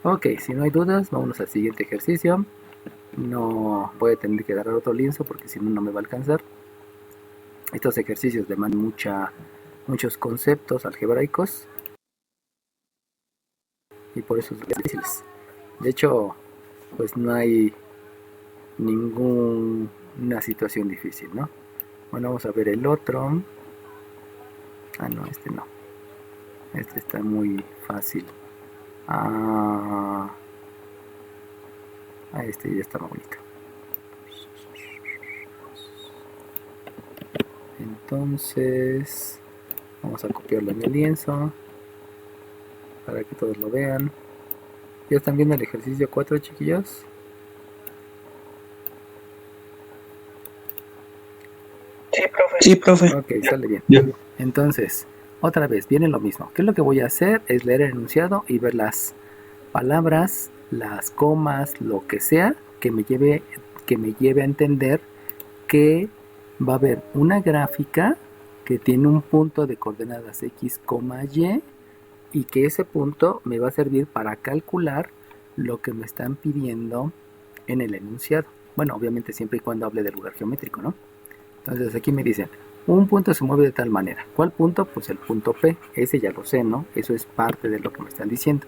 Ok, si no hay dudas, vámonos al siguiente ejercicio. No voy a tener que agarrar otro lienzo porque si no, no me va a alcanzar. Estos ejercicios demandan muchos conceptos algebraicos y por eso son difíciles. De hecho, pues no hay ninguna situación difícil, ¿no? Bueno, vamos a ver el otro. Ah, no, este no. Este está muy fácil. Este ya está más bonito. Entonces, vamos a copiarlo en el lienzo para que todos lo vean. ¿Ya están viendo el ejercicio 4, chiquillos? Sí, profe. Ok, sale bien. Ya. Entonces, otra vez, viene lo mismo. ¿Qué es lo que voy a hacer? Es leer el enunciado y ver las palabras, las comas, lo que sea que me lleve a entender que va a haber una gráfica que tiene un punto de coordenadas x, y, y que ese punto me va a servir para calcular lo que me están pidiendo en el enunciado. Bueno, obviamente siempre y cuando hable del lugar geométrico, ¿no? Entonces aquí me dicen, un punto se mueve de tal manera. ¿Cuál punto? Pues el punto P. Ese ya lo sé, ¿no? Eso es parte de lo que me están diciendo.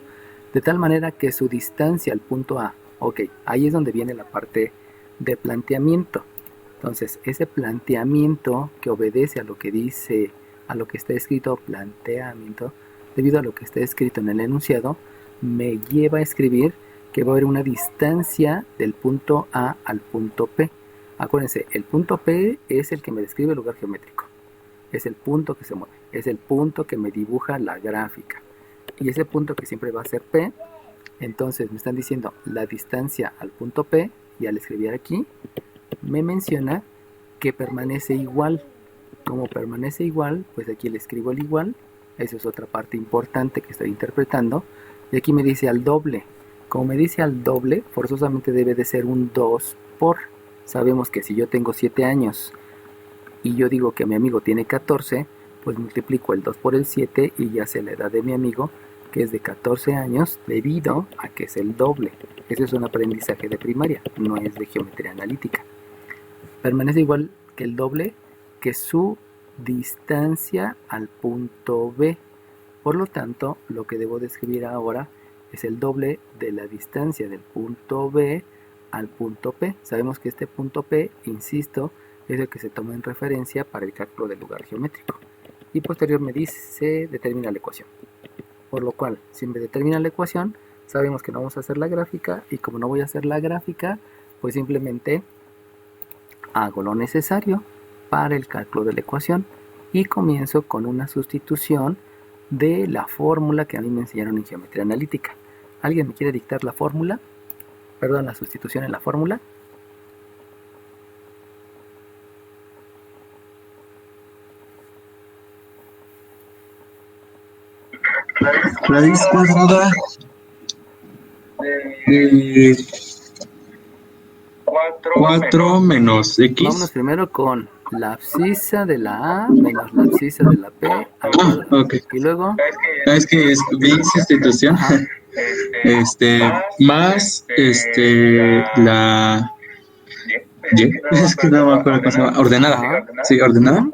De tal manera que su distancia al punto A. Ok, ahí es donde viene la parte de planteamiento. Entonces, ese planteamiento que obedece a lo que dice, a lo que está escrito, planteamiento, debido a lo que está escrito en el enunciado, me lleva a escribir que va a haber una distancia del punto A al punto P. Acuérdense, el punto P es el que me describe el lugar geométrico. Es el punto que se mueve. Es el punto que me dibuja la gráfica. Y ese punto que siempre va a ser P, entonces me están diciendo la distancia al punto P, y al escribir aquí, me menciona que permanece igual. Como permanece igual, pues aquí le escribo el igual. Esa es otra parte importante que estoy interpretando. Y aquí me dice al doble. Como me dice al doble, forzosamente debe de ser un 2 por. Sabemos que si yo tengo 7 años y yo digo que mi amigo tiene 14, pues multiplico el 2 por el 7 y ya sé la edad de mi amigo, que es de 14 años, debido a que es el doble. Ese es un aprendizaje de primaria, no es de geometría analítica. Permanece igual que el doble que su distancia al punto B. Por lo tanto, lo que debo de escribir ahora es el doble de la distancia del punto B al punto P. Sabemos que este punto P, insisto, es el que se toma en referencia para el cálculo del lugar geométrico. Y posterior me dice determina la ecuación. Por lo cual, si me determina la ecuación, sabemos que no vamos a hacer la gráfica, y como no voy a hacer la gráfica, pues simplemente hago lo necesario para el cálculo de la ecuación y comienzo con una sustitución de la fórmula que a mí me enseñaron en geometría analítica. ¿Alguien me quiere dictar la fórmula? Perdón, la sustitución en la fórmula. Raíz cuadrada de 4 menos Vámonos X. primero con la abscisa de la A menos la abscisa de la P al cuadrado. Ok. Y luego, Es que vi sustitución. ajá, Más la Y. Es que no me acuerdo cómo se llama. Ordenada. ajá, Sí, ordenada.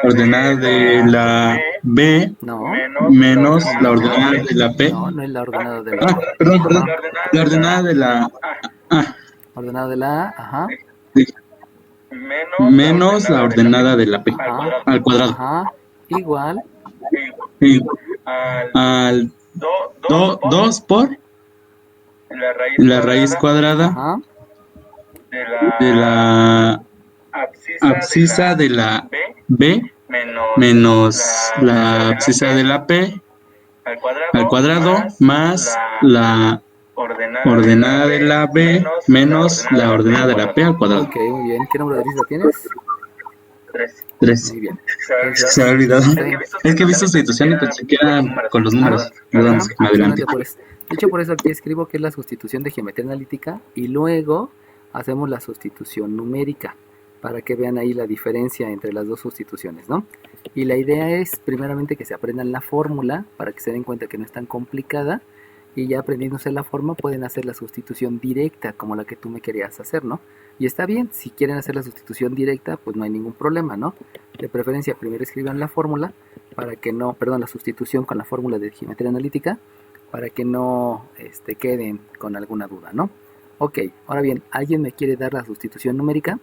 Ordenada de la B no, menos la ordenada de la P. no es la ordenada de la Ah, A. perdón. Ajá, La ordenada de la A. ordenada de la A, ajá, Sí. Menos la ordenada de la P. ajá, Al cuadrado. ajá, igual, Sí. Al 2 por la raíz cuadrada ajá, de la abscisa de la B menos la abscisa de la P al cuadrado más la ordenada de la B menos la ordenada de la P al cuadrado. Ok, muy bien. ¿Qué número de arista tienes? 3. Muy bien. Se me ha olvidado. Es que he visto sustitución y pensé que era con los números. Perdón, Ajá, me adelanté. de hecho, por eso aquí escribo que es la sustitución de geometría analítica y luego hacemos la sustitución numérica para que vean ahí la diferencia entre las dos sustituciones, ¿no? Y la idea es primeramente que se aprendan la fórmula para que se den cuenta que no es tan complicada y ya aprendiéndose la forma pueden hacer la sustitución directa como la que tú me querías hacer, ¿no? Y está bien, si quieren hacer la sustitución directa, pues no hay ningún problema, ¿no? De preferencia primero escriban la fórmula para que no, perdón, la sustitución con la fórmula de geometría analítica para que no queden con alguna duda, ¿no? Ok, ahora bien, ¿alguien me quiere dar la sustitución numérica?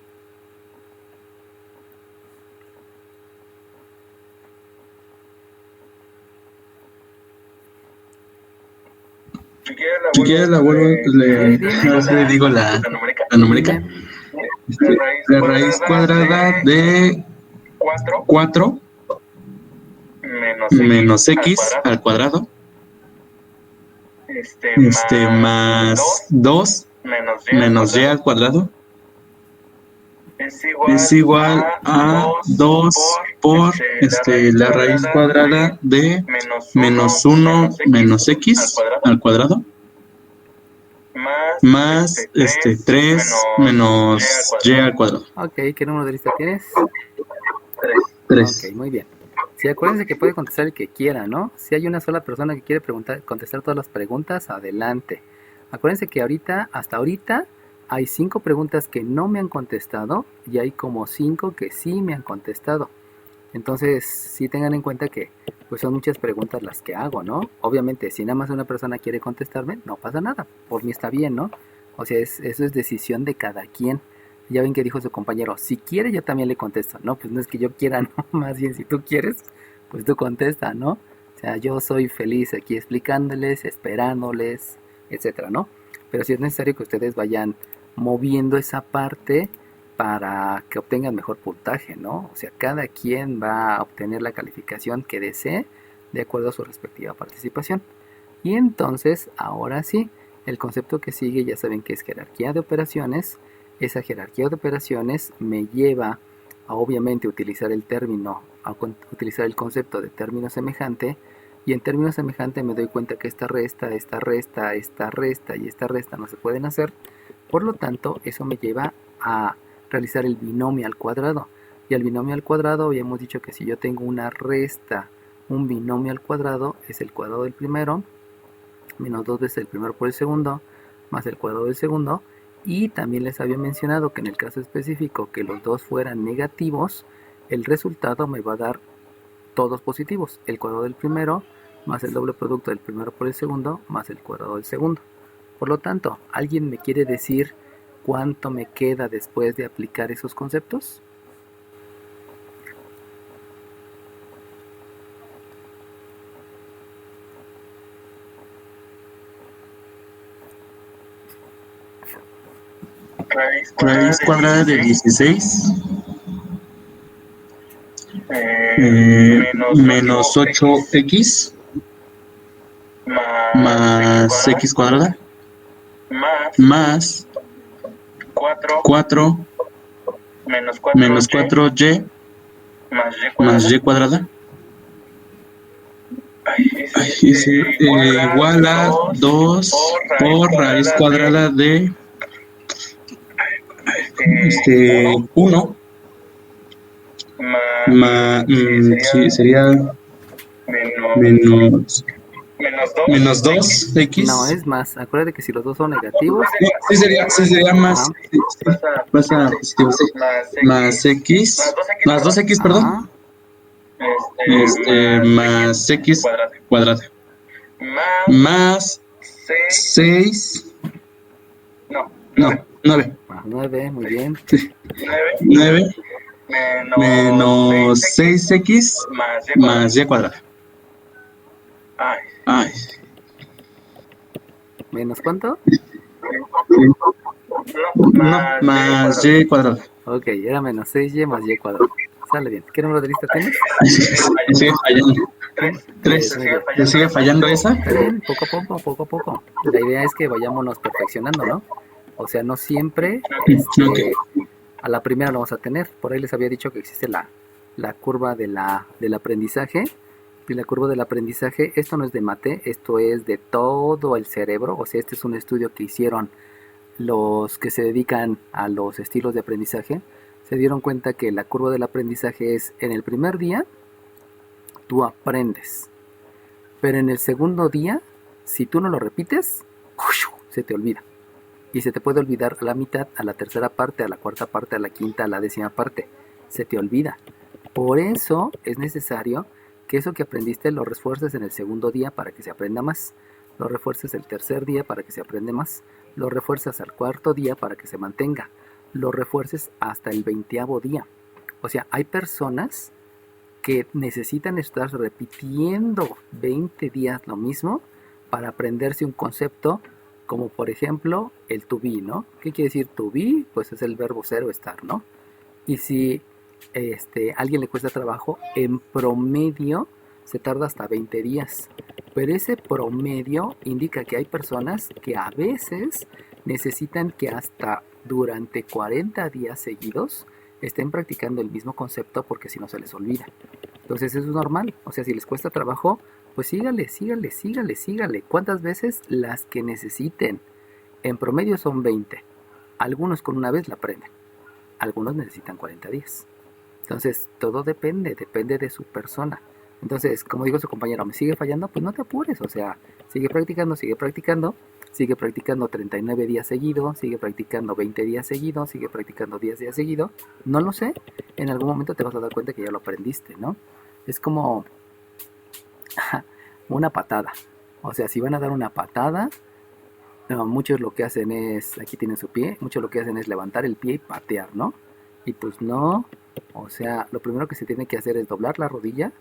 Si quieres la vuelvo, le digo la numérica. La raíz cuadrada de 4 menos x al cuadrado más 2 menos y al cuadrado es igual a 2 por la raíz cuadrada de menos 1 menos x al cuadrado más 3 menos y al cuadrado. Ok, ¿qué número de lista tienes? 3. Ok, muy bien. Sí, acuérdense que puede contestar el que quiera, ¿no? Si hay una sola persona que quiere contestar todas las preguntas, adelante. Acuérdense que hasta ahorita, hay 5 preguntas que no me han contestado y hay como 5 que sí me han contestado. Entonces, sí tengan en cuenta que pues son muchas preguntas las que hago, ¿no? Obviamente, si nada más una persona quiere contestarme, no pasa nada. Por mí está bien, ¿no? O sea, eso es decisión de cada quien. Ya ven que dijo su compañero, si quiere yo también le contesto. No, pues no es que yo quiera, no, más bien si tú quieres, pues tú contesta, ¿no? O sea, yo soy feliz aquí explicándoles, esperándoles, etcétera, ¿no? Pero sí es necesario que ustedes vayan moviendo esa parte para que obtengan mejor puntaje, ¿no? O sea, cada quien va a obtener la calificación que desee de acuerdo a su respectiva participación. Y entonces, ahora sí, el concepto que sigue ya saben que es jerarquía de operaciones. Esa jerarquía de operaciones me lleva a obviamente utilizar el concepto de término semejante, y en término semejante me doy cuenta que esta resta y esta resta no se pueden hacer. Por lo tanto, eso me lleva a realizar el binomio al cuadrado. Y al binomio al cuadrado habíamos dicho que si yo tengo una resta, un binomio al cuadrado es el cuadrado del primero menos 2 veces el primero por el segundo más el cuadrado del segundo. Y también les había mencionado que en el caso específico que los dos fueran negativos, el resultado me va a dar todos positivos, el cuadrado del primero más el doble producto del primero por el segundo más el cuadrado del segundo. Por lo tanto, ¿alguien me quiere decir cuánto me queda después de aplicar esos conceptos? Raíz cuadrada de 16 menos 8x más x cuadrada más 4 menos 4y más y cuadrada igual a 2 por raíz cuadrada de 1 sí, sería menos 2x. No, es más. Acuérdate que si los dos son negativos, sí sería más positivo, sí. Más x más 2x, perdón. Más x cuadrada más 6 no 9. 9, muy bien. 9 menos 6x más y cuadrada. Ay. ¿Menos cuánto? No, más y cuadrada. Ok, era menos 6y más y cuadrado. Sale bien. ¿Qué número de lista tienes? Me sigue fallando. 3. ¿Te sigue fallando esa? Está bien, poco a poco, poco a poco. La idea es que vayámonos perfeccionando, ¿no? O sea, no siempre a la primera lo vamos a tener. Por ahí les había dicho que existe la curva del aprendizaje. Y la curva del aprendizaje, esto no es de mate, esto es de todo el cerebro. O sea, este es un estudio que hicieron los que se dedican a los estilos de aprendizaje. Se dieron cuenta que la curva del aprendizaje es en el primer día, tú aprendes. Pero en el segundo día, si tú no lo repites, se te olvida. Y se te puede olvidar a la mitad, a la tercera parte, a la cuarta parte, a la quinta, a la décima parte. Se te olvida. Por eso es necesario que eso que aprendiste lo refuerces en el segundo día para que se aprenda más. Lo refuerces el tercer día para que se aprenda más. Lo refuerzas al cuarto día para que se mantenga. Lo refuerces hasta el 20º día. O sea, hay personas que necesitan estar repitiendo 20 días lo mismo para aprenderse un concepto, como por ejemplo el to be, ¿no? ¿Qué quiere decir to be? Pues es el verbo ser o estar, ¿no? Y si a alguien le cuesta trabajo, en promedio se tarda hasta 20 días. Pero ese promedio indica que hay personas que a veces necesitan que hasta durante 40 días seguidos estén practicando el mismo concepto porque si no se les olvida. Entonces eso es normal. O sea, si les cuesta trabajo, pues sígale. ¿Cuántas veces? Las que necesiten. En promedio son 20. Algunos con una vez la aprenden. Algunos necesitan 40 días. Entonces todo depende de su persona. Entonces, como dijo su compañero, ¿me sigue fallando? Pues no te apures. O sea, sigue practicando. Sigue practicando 39 días seguidos, sigue practicando 20 días seguidos, sigue practicando 10 días seguidos. No lo sé, en algún momento te vas a dar cuenta que ya lo aprendiste, ¿no? Es como una patada. O sea, si van a dar una patada, no, muchos lo que hacen es, aquí tienen su pie, muchos lo que hacen es levantar el pie y patear, ¿no? Y pues no, o sea, lo primero que se tiene que hacer es doblar la rodilla.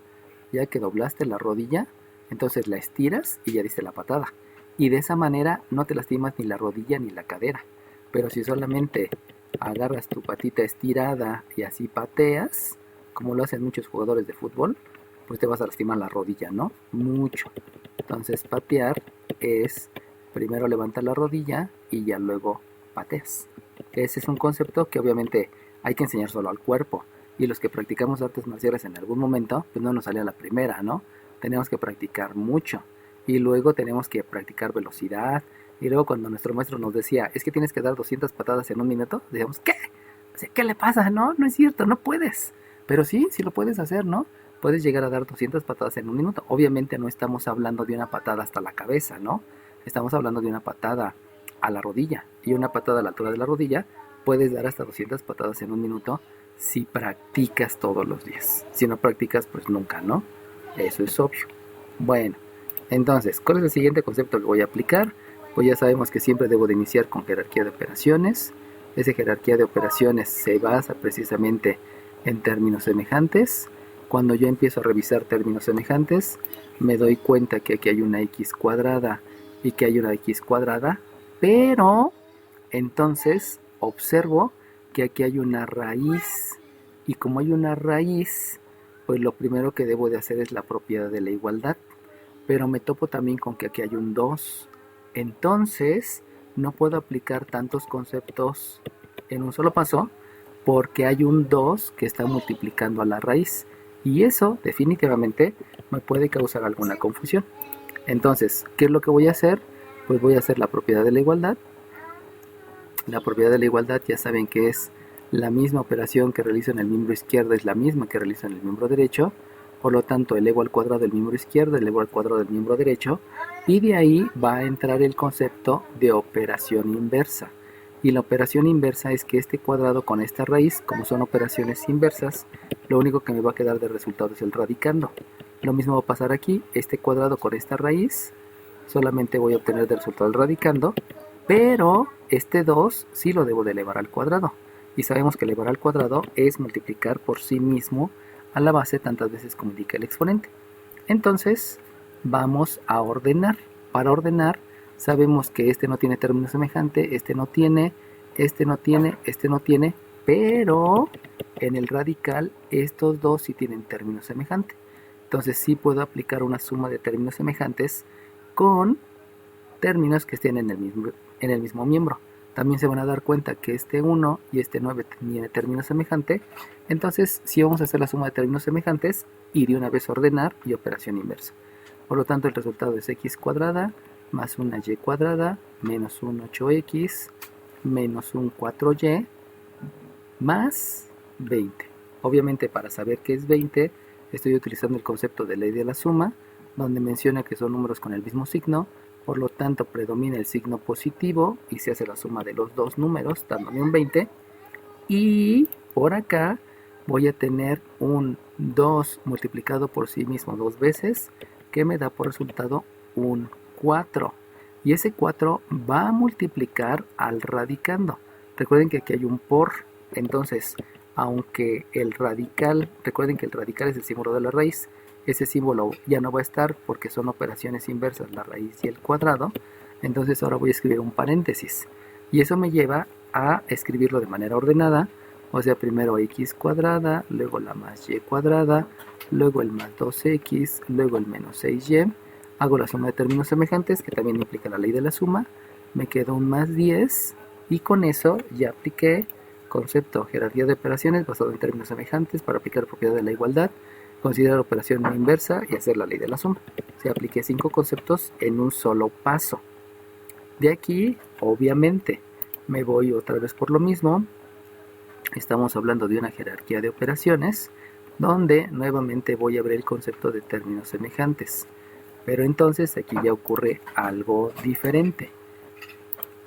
Ya que doblaste la rodilla, entonces la estiras y ya diste la patada. Y de esa manera no te lastimas ni la rodilla ni la cadera. Pero si solamente agarras tu patita estirada y así pateas, como lo hacen muchos jugadores de fútbol, pues te vas a lastimar la rodilla, ¿no? Mucho. Entonces patear es primero levantar la rodilla y ya luego pateas. Ese es un concepto que obviamente hay que enseñar solo al cuerpo. Y los que practicamos artes marciales en algún momento, pues no nos sale a la primera, ¿no? Tenemos que practicar mucho. Y luego tenemos que practicar velocidad. Y luego cuando nuestro maestro nos decía, es que tienes que dar 200 patadas en un minuto, decíamos, ¿qué? O sea, ¿qué le pasa? No es cierto, no puedes. Pero sí lo puedes hacer, ¿no? Puedes llegar a dar 200 patadas en un minuto. Obviamente no estamos hablando de una patada hasta la cabeza, ¿no? Estamos hablando de una patada a la rodilla. Y una patada a la altura de la rodilla, puedes dar hasta 200 patadas en un minuto si practicas todos los días. Si no practicas, pues nunca, ¿no? Eso es obvio. Bueno, entonces, ¿cuál es el siguiente concepto que voy a aplicar? Pues ya sabemos que siempre debo de iniciar con jerarquía de operaciones. Esa jerarquía de operaciones se basa precisamente en términos semejantes. Cuando yo empiezo a revisar términos semejantes, me doy cuenta que aquí hay una x cuadrada y que hay una x cuadrada, pero entonces observo que aquí hay una raíz, y como hay una raíz, pues lo primero que debo de hacer es la propiedad de la igualdad, pero me topo también con que aquí hay un 2, entonces no puedo aplicar tantos conceptos en un solo paso, porque hay un 2 que está multiplicando a la raíz, y eso definitivamente me puede causar alguna confusión. Entonces, ¿qué es lo que voy a hacer? Pues voy a hacer la propiedad de la igualdad. La propiedad de la igualdad ya saben que es la misma operación que realizo en el miembro izquierdo, es la misma que realizo en el miembro derecho. Por lo tanto, elevo al cuadrado del miembro izquierdo, elevo al cuadrado del miembro derecho. Y de ahí va a entrar el concepto de operación inversa. Y la operación inversa es que este cuadrado con esta raíz, como son operaciones inversas, lo único que me va a quedar de resultado es el radicando. Lo mismo va a pasar aquí, este cuadrado con esta raíz, solamente voy a obtener de resultado el radicando, pero este 2 sí lo debo de elevar al cuadrado. Y sabemos que elevar al cuadrado es multiplicar por sí mismo a la base tantas veces como indica el exponente. Entonces vamos a ordenar. Para ordenar sabemos que este no tiene término semejante, este no tiene, este no tiene, este no tiene, pero en el radical estos dos sí tienen término semejante. Entonces sí puedo aplicar una suma de términos semejantes con términos que estén en el mismo miembro. También se van a dar cuenta que este 1 y este 9 tiene término semejante. Entonces sí vamos a hacer la suma de términos semejantes y de una vez ordenar y operación inversa. Por lo tanto el resultado es x cuadrada más una y cuadrada menos un 8x menos un 4y más 20. Obviamente para saber qué es 20 estoy utilizando el concepto de ley de la suma, donde menciona que son números con el mismo signo, por lo tanto predomina el signo positivo y se hace la suma de los dos números dándome un 20. Y por acá voy a tener un 2 multiplicado por sí mismo dos veces, que me da por resultado un 4. Y ese 4 va a multiplicar al radicando. Recuerden que aquí hay un por, entonces aunque el radical, recuerden que el radical es el símbolo de la raíz, ese símbolo ya no va a estar porque son operaciones inversas, la raíz y el cuadrado. Entonces ahora voy a escribir un paréntesis. Y eso me lleva a escribirlo de manera ordenada. O sea, primero x cuadrada, luego la más y cuadrada, luego el más 2x, luego el menos 6y. Hago la suma de términos semejantes, que también implica la ley de la suma. Me queda un más 10 y con eso ya apliqué concepto jerarquía de operaciones basado en términos semejantes para aplicar propiedad de la igualdad, considerar operación inversa y hacer la ley de la suma. Se apliqué 5 conceptos en un solo paso. De aquí, obviamente, me voy otra vez por lo mismo. Estamos hablando de una jerarquía de operaciones, donde nuevamente voy a ver el concepto de términos semejantes. Pero entonces aquí ya ocurre algo diferente.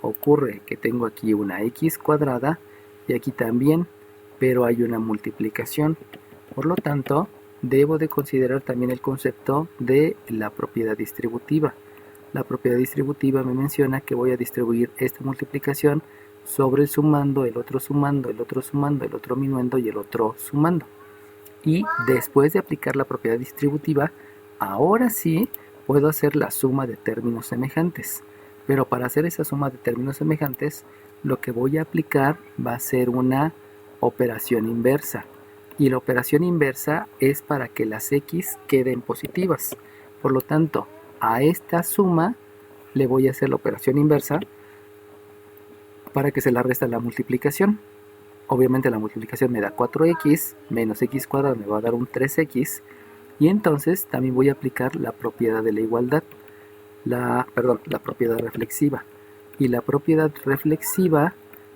Ocurre que tengo aquí una x cuadrada y aquí también, pero hay una multiplicación. Por lo tanto, debo de considerar también el concepto de la propiedad distributiva. La propiedad distributiva me menciona que voy a distribuir esta multiplicación sobre el sumando, el otro sumando, el otro sumando, el otro minuendo y el otro sumando. Y después de aplicar la propiedad distributiva, ahora sí puedo hacer la suma de términos semejantes. Pero para hacer esa suma de términos semejantes, lo que voy a aplicar va a ser una operación inversa. Y la operación inversa es para que las x queden positivas. Por lo tanto, a esta suma le voy a hacer la operación inversa para que se la resta la multiplicación. Obviamente la multiplicación me da 4x menos x cuadrado me va a dar un 3x. Y entonces también voy a aplicar la propiedad de la igualdad. La propiedad reflexiva. Y la propiedad reflexiva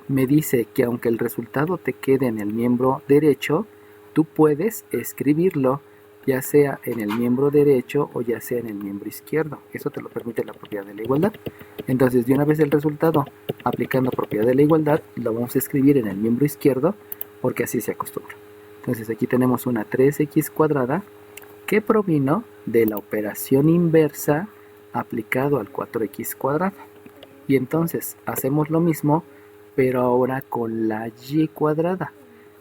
me dice que aunque el resultado te quede en el miembro derecho, tú puedes escribirlo ya sea en el miembro derecho o ya sea en el miembro izquierdo. Eso te lo permite la propiedad de la igualdad. Entonces, de una vez el resultado, aplicando propiedad de la igualdad, lo vamos a escribir en el miembro izquierdo porque así se acostumbra. Entonces aquí tenemos una 3x cuadrada que provino de la operación inversa aplicado al 4x cuadrado. Y entonces hacemos lo mismo, pero ahora con la y cuadrada.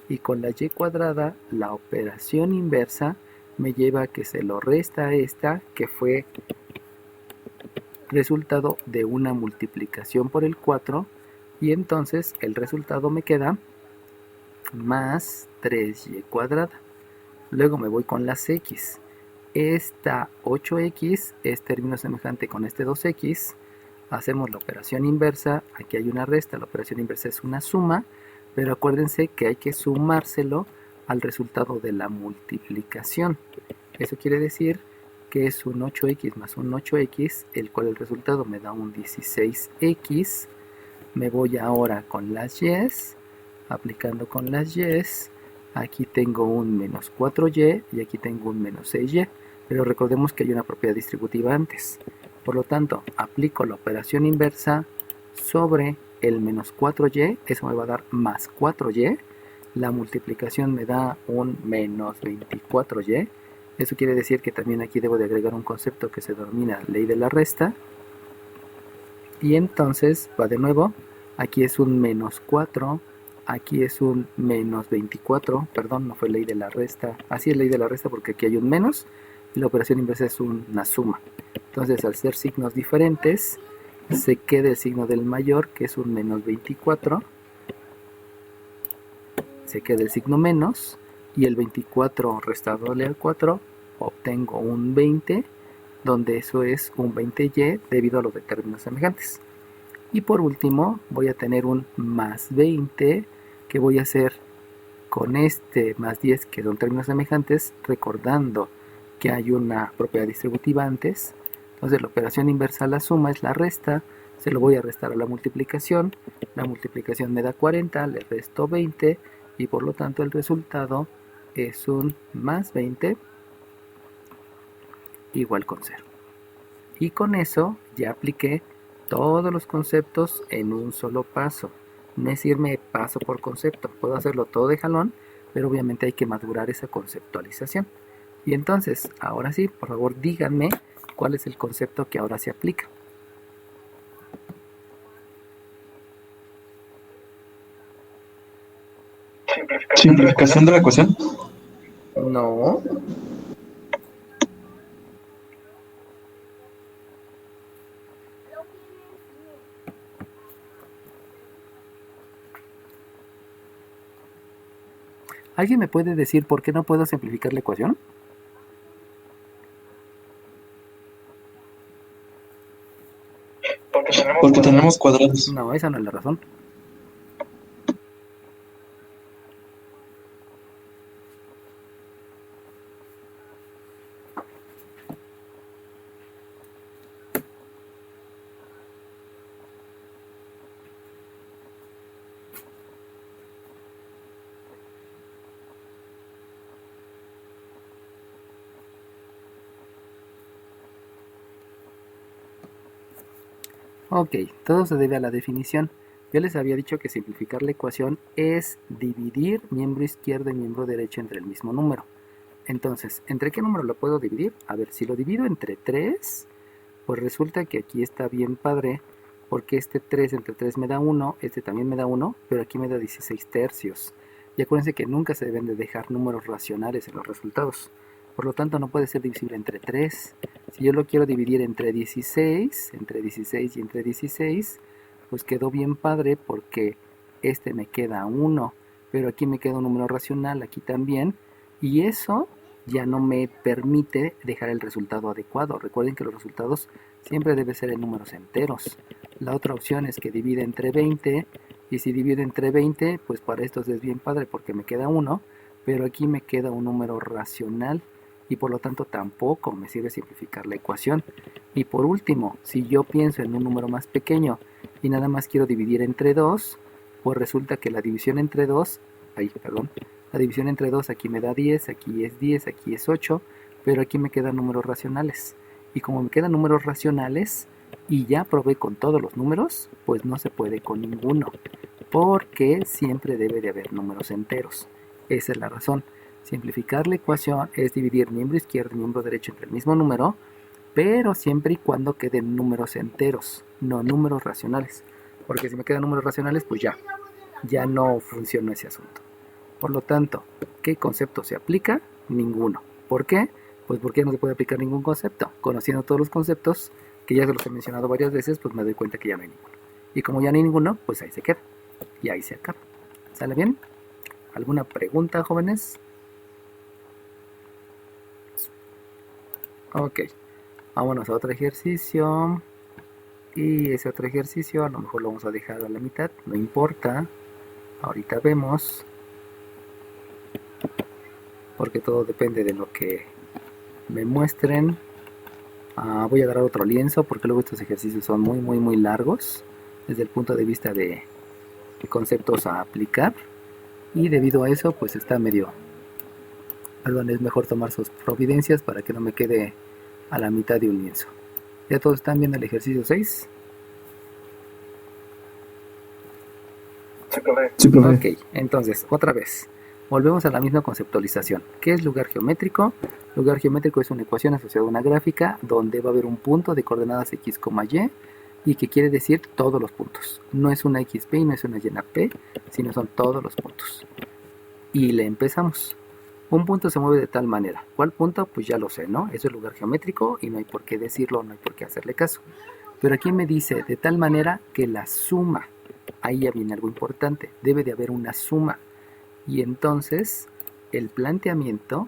Y con la y cuadrada, la operación inversa me lleva a que se lo resta a esta, que fue resultado de una multiplicación por el 4. Y entonces el resultado me queda más 3y cuadrada. Luego me voy con las x. Esta 8x es término semejante con este 2x. Hacemos la operación inversa. Aquí hay una resta. La operación inversa es una suma. Pero acuérdense que hay que sumárselo al resultado de la multiplicación. Eso quiere decir que es un 8x más un 8x, el cual el resultado me da un 16x. Me voy ahora con las y's. Aplicando con las y's. Aquí tengo un menos 4y y aquí tengo un menos 6y. Pero recordemos que hay una propiedad distributiva antes. Por lo tanto, aplico la operación inversa sobre el menos 4y. Eso me va a dar más 4y. La multiplicación me da un menos 24y. Eso quiere decir que también aquí debo de agregar un concepto que se denomina ley de la resta. Y entonces va de nuevo. Aquí es un menos 4. Aquí es un menos 24. Perdón, no fue ley de la resta. Así es ley de la resta porque aquí hay un menos. Y la operación inversa es una suma. Entonces al ser signos diferentes, se queda el signo del mayor, que es un menos 24. se queda el signo menos, y el 24 restándole al 4, obtengo un 20, donde eso es un 20y debido a los de términos semejantes. Y por último voy a tener un más 20, que voy a hacer con este más 10, que son términos semejantes, recordando que hay una propiedad distributiva antes. Entonces la operación inversa a la suma es la resta, se lo voy a restar a la multiplicación me da 40, le resto 20, y por lo tanto el resultado es un más 20 igual con 0. Y con eso ya apliqué todos los conceptos en un solo paso. No es irme paso por concepto, puedo hacerlo todo de jalón, pero obviamente hay que madurar esa conceptualización. Y entonces, ahora sí, por favor díganme cuál es el concepto que ahora se aplica. Simplificación de la ecuación. No. ¿Alguien me puede decir por qué no puedo simplificar la ecuación? Porque tenemos cuadrados. No, esa no es la razón. Ok, todo se debe a la definición. Yo les había dicho que simplificar la ecuación es dividir miembro izquierdo y miembro derecho entre el mismo número. Entonces, ¿entre qué número lo puedo dividir? A ver, si lo divido entre 3, pues resulta que aquí está bien padre, porque este 3 entre 3 me da 1, este también me da 1, pero aquí me da 16 tercios. Y acuérdense que nunca se deben de dejar números racionales en los resultados. Por lo tanto, no puede ser divisible entre 3. Si yo lo quiero dividir entre 16 y entre 16, pues quedó bien padre porque este me queda 1, pero aquí me queda un número racional, aquí también, y eso ya no me permite dejar el resultado adecuado. Recuerden que los resultados siempre deben ser en números enteros. La otra opción es que divide entre 20, y si divido entre 20, pues para esto es bien padre porque me queda 1, pero aquí me queda un número racional, y por lo tanto tampoco me sirve simplificar la ecuación. Y por último, si yo pienso en un número más pequeño y nada más quiero dividir entre 2, pues resulta que la división entre 2, la división entre 2 aquí me da 10, aquí es 8, pero aquí me quedan números racionales. Y como me quedan números racionales y ya probé con todos los números, pues no se puede con ninguno, porque siempre debe de haber números enteros. Esa es la razón. Simplificar la ecuación es dividir miembro izquierdo y miembro derecho entre el mismo número, pero siempre y cuando queden números enteros, no números racionales. Porque si me quedan números racionales, pues ya no funciona ese asunto. Por lo tanto, ¿qué concepto se aplica? Ninguno. ¿Por qué? Pues porque no se puede aplicar ningún concepto. Conociendo todos los conceptos, que ya se los he mencionado varias veces, pues me doy cuenta que ya no hay ninguno. Y como ya no hay ninguno, pues ahí se queda. Y ahí se acaba. ¿Sale bien? ¿Alguna pregunta, jóvenes? Ok, vámonos a otro ejercicio. Y ese otro ejercicio a lo mejor lo vamos a dejar a la mitad, no importa. Ahorita vemos, porque todo depende de lo que me muestren. Voy a agarrar otro lienzo porque luego estos ejercicios son muy largos desde el punto de vista de conceptos a aplicar, y debido a eso pues está es mejor tomar sus providencias para que no me quede a la mitad de un lienzo. ¿Ya todos están viendo el ejercicio 6? Sí, profe. Ok, entonces, otra vez, volvemos a la misma conceptualización. ¿Qué es lugar geométrico? Lugar geométrico es una ecuación asociada a una gráfica donde va a haber un punto de coordenadas x, y que quiere decir todos los puntos. No es una xp y no es una y p, sino son todos los puntos. Y le empezamos. Un punto se mueve de tal manera. ¿Cuál punto? Pues ya lo sé, ¿no? Eso es lugar geométrico y no hay por qué decirlo, no hay por qué hacerle caso. Pero aquí me dice de tal manera que la suma, ahí ya viene algo importante, debe de haber una suma. Y entonces el planteamiento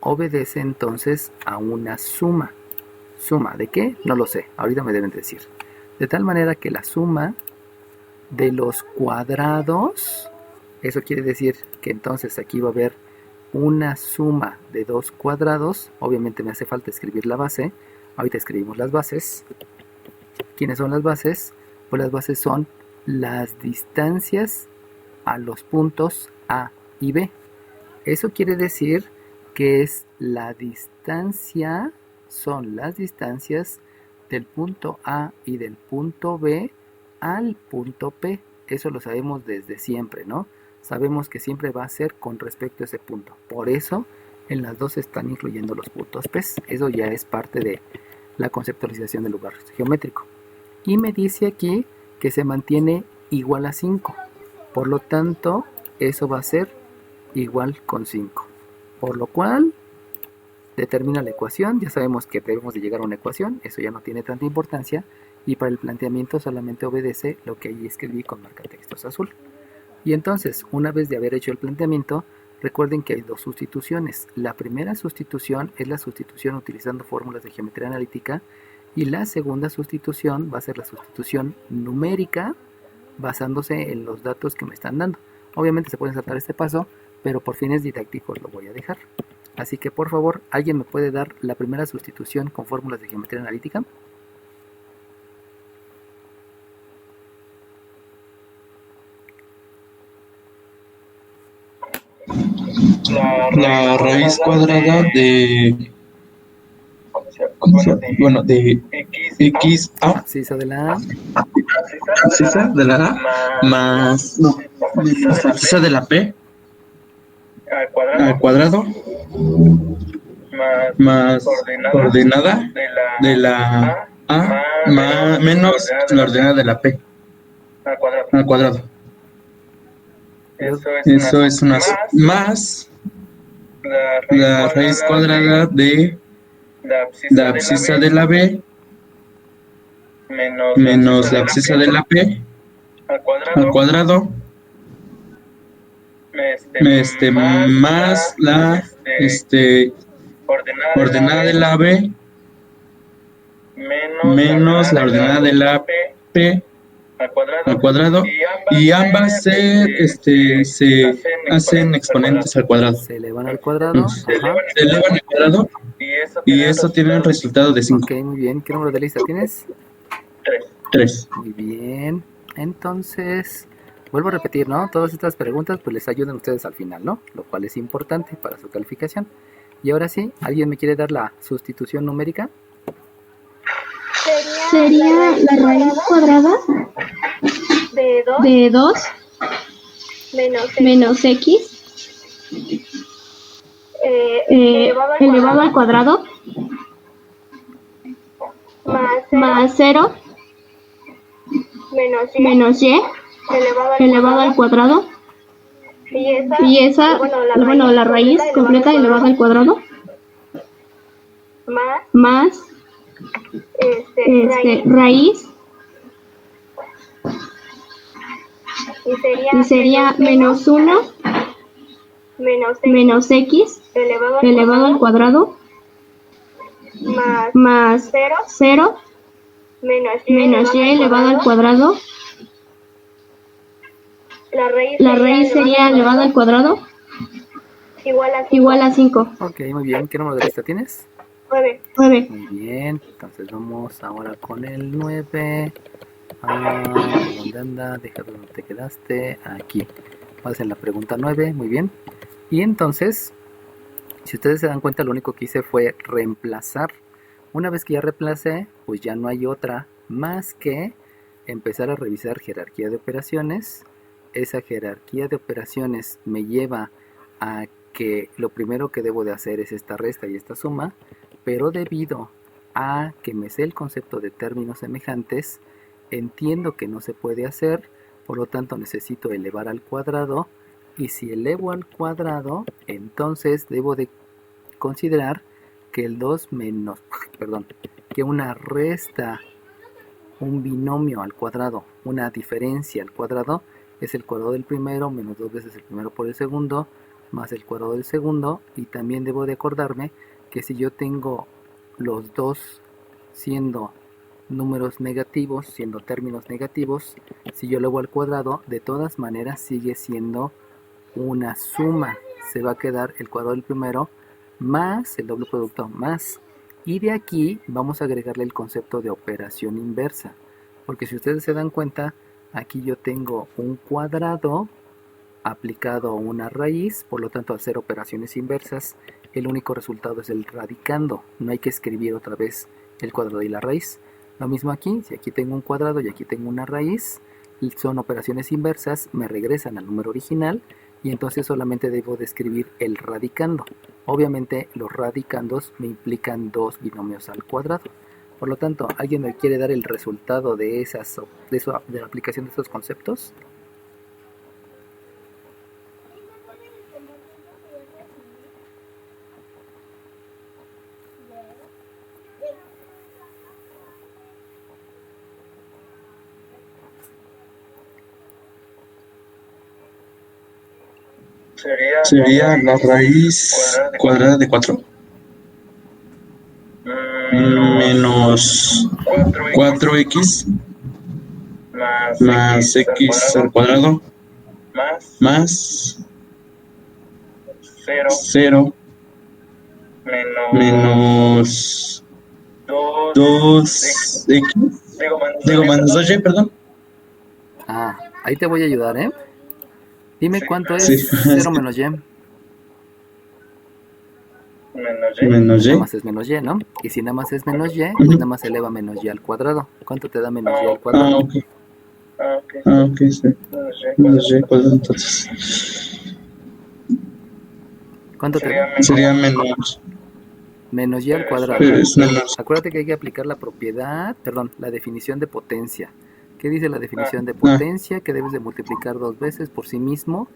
obedece entonces a una suma. ¿Suma de qué? No lo sé, ahorita me deben decir. De tal manera que la suma de los cuadrados, eso quiere decir que entonces aquí va a haber una suma de 2 cuadrados. Obviamente me hace falta escribir la base. Ahorita escribimos las bases. ¿Quiénes son las bases? Pues las bases son las distancias a los puntos A y B. Eso quiere decir que es la distancia, son las distancias del punto A y del punto B al punto P. Eso lo sabemos desde siempre, ¿no? Sabemos que siempre va a ser con respecto a ese punto. Por eso en las dos están incluyendo los puntos P. Eso ya es parte de la conceptualización del lugar geométrico. Y me dice aquí que se mantiene igual a 5. Por lo tanto, eso va a ser igual con 5. Por lo cual, determina la ecuación. Ya sabemos que debemos de llegar a una ecuación. Eso ya no tiene tanta importancia. Y para el planteamiento solamente obedece lo que ahí escribí con marcatextos azul. Y entonces, una vez de haber hecho el planteamiento, recuerden que hay dos sustituciones. La primera sustitución es la sustitución utilizando fórmulas de geometría analítica. Y la segunda sustitución va a ser la sustitución numérica basándose en los datos que me están dando. Obviamente se pueden saltar este paso, pero por fines didácticos lo voy a dejar. Así que por favor, ¿alguien me puede dar la primera sustitución con fórmulas de geometría analítica? La raíz cuadrada de, bueno, de x a, Abscisa de la A abscisa de la a más, no, abscisa de la p al cuadrado más ordenada de la a menos la ordenada de la p al cuadrado. Eso es una más la raíz cuadrada de la abscisa de la b menos la abscisa de la p al cuadrado más la ordenada de la b menos la ordenada de la p al cuadrado, y ambas se hacen exponentes al cuadrado. se elevan al cuadrado. Se elevan al cuadrado y eso tiene un resultado de 5. Ok, muy bien. ¿Qué número de lista tienes? 3. Muy bien. Entonces, vuelvo a repetir, ¿no? Todas estas preguntas pues les ayudan a ustedes al final, ¿no? Lo cual es importante para su calificación. Y ahora sí, ¿alguien me quiere dar la sustitución numérica? Sería la raíz cuadrada de 2 menos x elevado al cuadrado más 0 menos y elevado al cuadrado, y esa, bueno, la raíz completa elevada al cuadrado más raíz, y sería menos 1 menos x elevado al cuadrado más 0 menos y elevado al cuadrado. La raíz sería elevada al cuadrado igual a 5. Ok, muy bien. ¿Qué número de lista tienes? 9. Muy bien. Entonces vamos ahora con el 9. ¿Dónde anda? Déjame dónde te quedaste. Aquí. Vas en la pregunta 9. Muy bien. Y entonces, si ustedes se dan cuenta, lo único que hice fue reemplazar. Una vez que ya reemplacé, pues ya no hay otra más que empezar a revisar jerarquía de operaciones. Esa jerarquía de operaciones me lleva a que lo primero que debo de hacer es esta resta y esta suma, pero debido a que me sé el concepto de términos semejantes, entiendo que no se puede hacer, por lo tanto necesito elevar al cuadrado, y si elevo al cuadrado, entonces debo de considerar que el 2 menos, perdón, que una resta un binomio al cuadrado, una diferencia al cuadrado, es el cuadrado del primero menos 2 veces el primero por el segundo, más el cuadrado del segundo. Y también debo de acordarme que si yo tengo los dos siendo números negativos, siendo términos negativos, si yo lo hago al cuadrado, de todas maneras sigue siendo una suma. Se va a quedar el cuadrado del primero más el doble producto más. Y de aquí vamos a agregarle el concepto de operación inversa. Porque si ustedes se dan cuenta, aquí yo tengo un cuadrado aplicado a una raíz, por lo tanto al hacer operaciones inversas, el único resultado es el radicando. No hay que escribir otra vez el cuadrado y la raíz. Lo mismo aquí, si aquí tengo un cuadrado y aquí tengo una raíz, y son operaciones inversas, me regresan al número original y entonces solamente debo de escribir el radicando. Obviamente los radicandos me implican dos binomios al cuadrado. Por lo tanto, ¿alguien me quiere dar el resultado de la aplicación de estos conceptos? Sería la raíz cuadrada de 4 menos 4x más x al cuadrado más 0 menos 2x, digo menos 2y, perdón. Ahí te voy a ayudar, ¿eh? Dime cuánto es Sí. 0 menos y. Menos y. Nada más es menos y, ¿no? Y si nada más es menos y, pues nada más eleva menos y al cuadrado. ¿Cuánto te da menos y al cuadrado? Ok, sí. Menos y al cuadrado, entonces. ¿Cuánto te da? Sería menos. Menos y al cuadrado. Es menos. Acuérdate que hay que aplicar la definición de potencia. ¿Qué dice la definición de potencia? Que debes de multiplicar 2 veces por sí mismo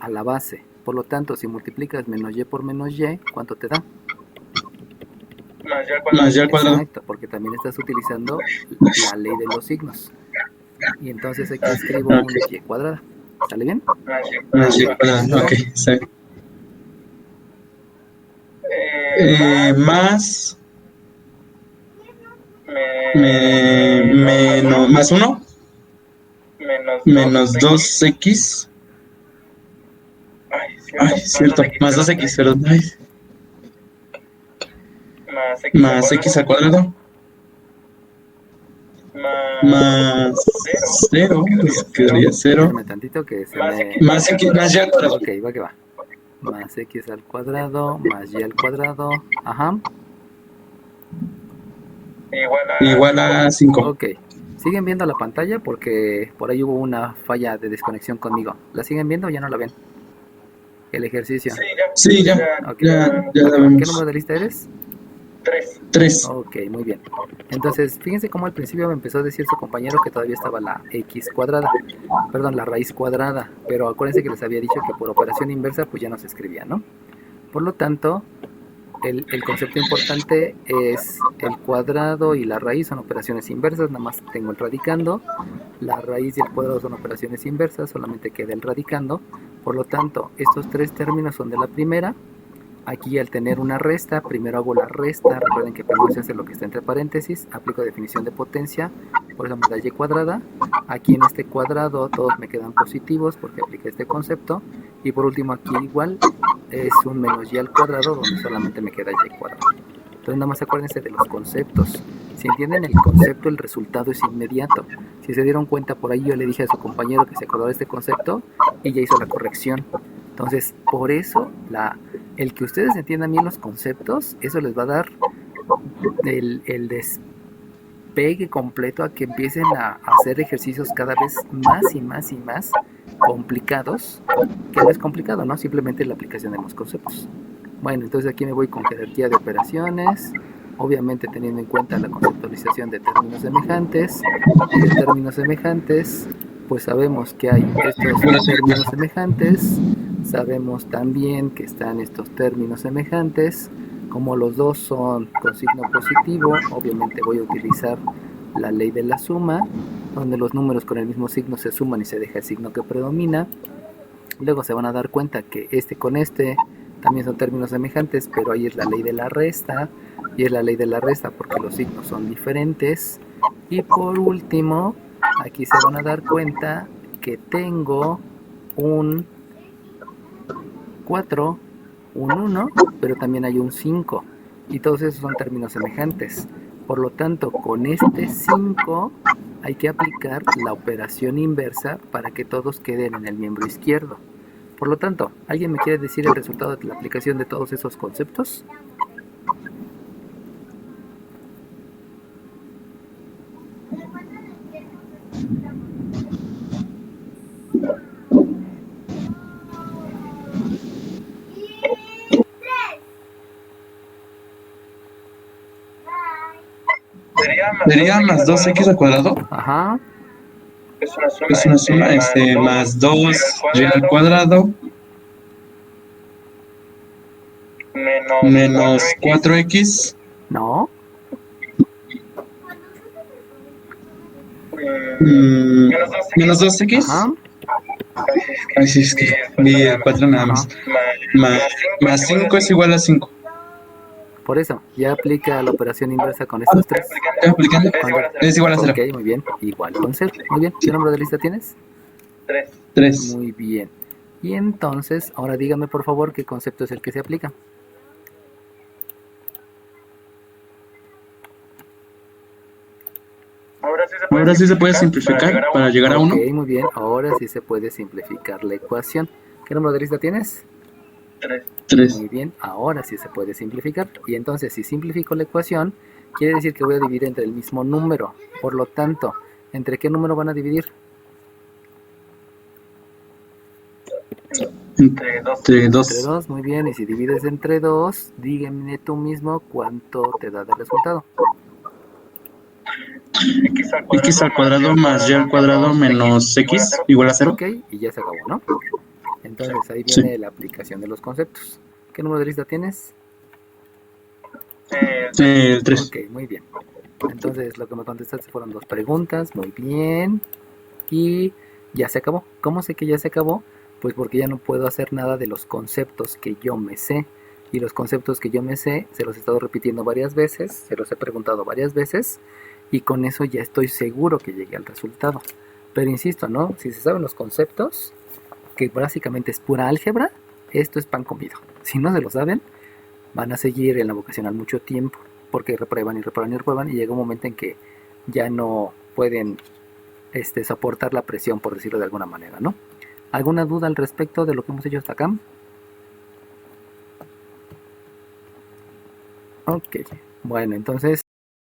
a la base. Por lo tanto, si multiplicas menos y por menos y, ¿cuánto te da? Más y al cuadrado. Exacto, porque también estás utilizando la ley de los signos. Y entonces aquí escribo un y cuadrada. ¿Sale bien? Más y al cuadrado, ok, sí. Más más 1 menos 2x. Ay, cierto, más 2x, perdón. Ay. Más x al cuadrado más 0, pues quedaría 0. Déjame tantito que se me... Más x más y al cuadrado. Ok, va que va. Más x al cuadrado, más y al cuadrado. Ajá. Igual a 5. Ok. ¿Siguen viendo la pantalla? Porque por ahí hubo una falla de desconexión conmigo. ¿La siguen viendo o ya no la ven? El ejercicio. Sí, ya. Okay. Ya la ¿Qué vemos. número de lista eres? 3. Ok, muy bien. Entonces, fíjense cómo al principio me empezó a decir su compañero que todavía estaba la x cuadrada. Perdón, la raíz cuadrada. Pero acuérdense que les había dicho que por operación inversa pues ya no se escribía, ¿no? Por lo tanto, el concepto importante es el cuadrado y la raíz son operaciones inversas, nada más tengo el radicando. La raíz y el cuadrado son operaciones inversas, solamente queda el radicando. Por lo tanto, estos tres términos son de la primera. Aquí al tener una resta, primero hago la resta, recuerden que primero se hace lo que está entre paréntesis, aplico definición de potencia, por eso me da y cuadrada. Aquí en este cuadrado todos me quedan positivos porque apliqué este concepto. Y por último aquí igual es un menos y al cuadrado donde solamente me queda y cuadrado. Entonces nada más acuérdense de los conceptos. Si entienden el concepto, el resultado es inmediato. Si se dieron cuenta, por ahí yo le dije a su compañero que se acordaba de este concepto y ya hizo la corrección. Entonces, por eso, el que ustedes entiendan bien los conceptos, eso les va a dar el despegue completo a que empiecen a hacer ejercicios cada vez más y más y más complicados, que no es complicado, ¿no? Simplemente la aplicación de los conceptos. Bueno, entonces aquí me voy con jerarquía de operaciones, obviamente teniendo en cuenta la conceptualización de términos semejantes. Y de términos semejantes, pues sabemos que hay estos términos semejantes, sabemos también que están estos términos semejantes. Como los dos son con signo positivo, obviamente voy a utilizar la ley de la suma, donde los números con el mismo signo se suman y se deja el signo que predomina. Luego se van a dar cuenta que este con este también son términos semejantes, pero ahí es la ley de la resta, y es la ley de la resta porque los signos son diferentes. Y por último, aquí se van a dar cuenta que tengo un 4, un 1, pero también hay un 5, y todos esos son términos semejantes. Por lo tanto, con este 5 hay que aplicar la operación inversa para que todos queden en el miembro izquierdo. Por lo tanto, ¿alguien me quiere decir el resultado de la aplicación de todos esos conceptos? Sería más 2x al cuadrado. Ajá. Es una suma, más 2y al cuadrado menos 4x. No. Menos 2x. Ajá. Ay, sí, es que vi el 4 nada más. Más 5 es igual a 5. Por eso, ya aplica la operación inversa con estos tres. ¿Estoy aplicando? Es igual a 0. Ok, muy bien. Igual con 0. Muy bien. ¿Qué número de lista tienes? 3. Muy bien. Y entonces, ahora dígame por favor qué concepto es el que se aplica. Ahora sí se puede simplificar para llegar a 1. Ok, muy bien. Ahora sí se puede simplificar la ecuación. ¿Qué número de lista tienes? 3. Muy bien, ahora sí se puede simplificar. Y entonces, si simplifico la ecuación, quiere decir que voy a dividir entre el mismo número. Por lo tanto, ¿entre qué número van a dividir? Entre 2. Entre 2, muy bien. Y si divides entre 2, dígame tú mismo cuánto te da de resultado. X al cuadrado más y al cuadrado menos x igual a 0. Ok, y ya se acabó, ¿no? Entonces ahí viene la aplicación de los conceptos. ¿Qué número de lista tienes? El 3. Ok, muy bien. Entonces lo que me contestaste fueron 2 preguntas, muy bien. Y ya se acabó. ¿Cómo sé que ya se acabó? Pues porque ya no puedo hacer nada de los conceptos que yo me sé. Y los conceptos que yo me sé, se los he estado repitiendo varias veces, se los he preguntado varias veces, y con eso ya estoy seguro que llegué al resultado. Pero insisto, ¿no? Si se saben los conceptos, que básicamente es pura álgebra, esto es pan comido. Si no se lo saben, van a seguir en la vocacional mucho tiempo, porque reprueban y reprueban y reprueban, y llega un momento en que ya no pueden soportar la presión, por decirlo de alguna manera, ¿no? ¿Alguna duda al respecto de lo que hemos hecho hasta acá? Ok, bueno, entonces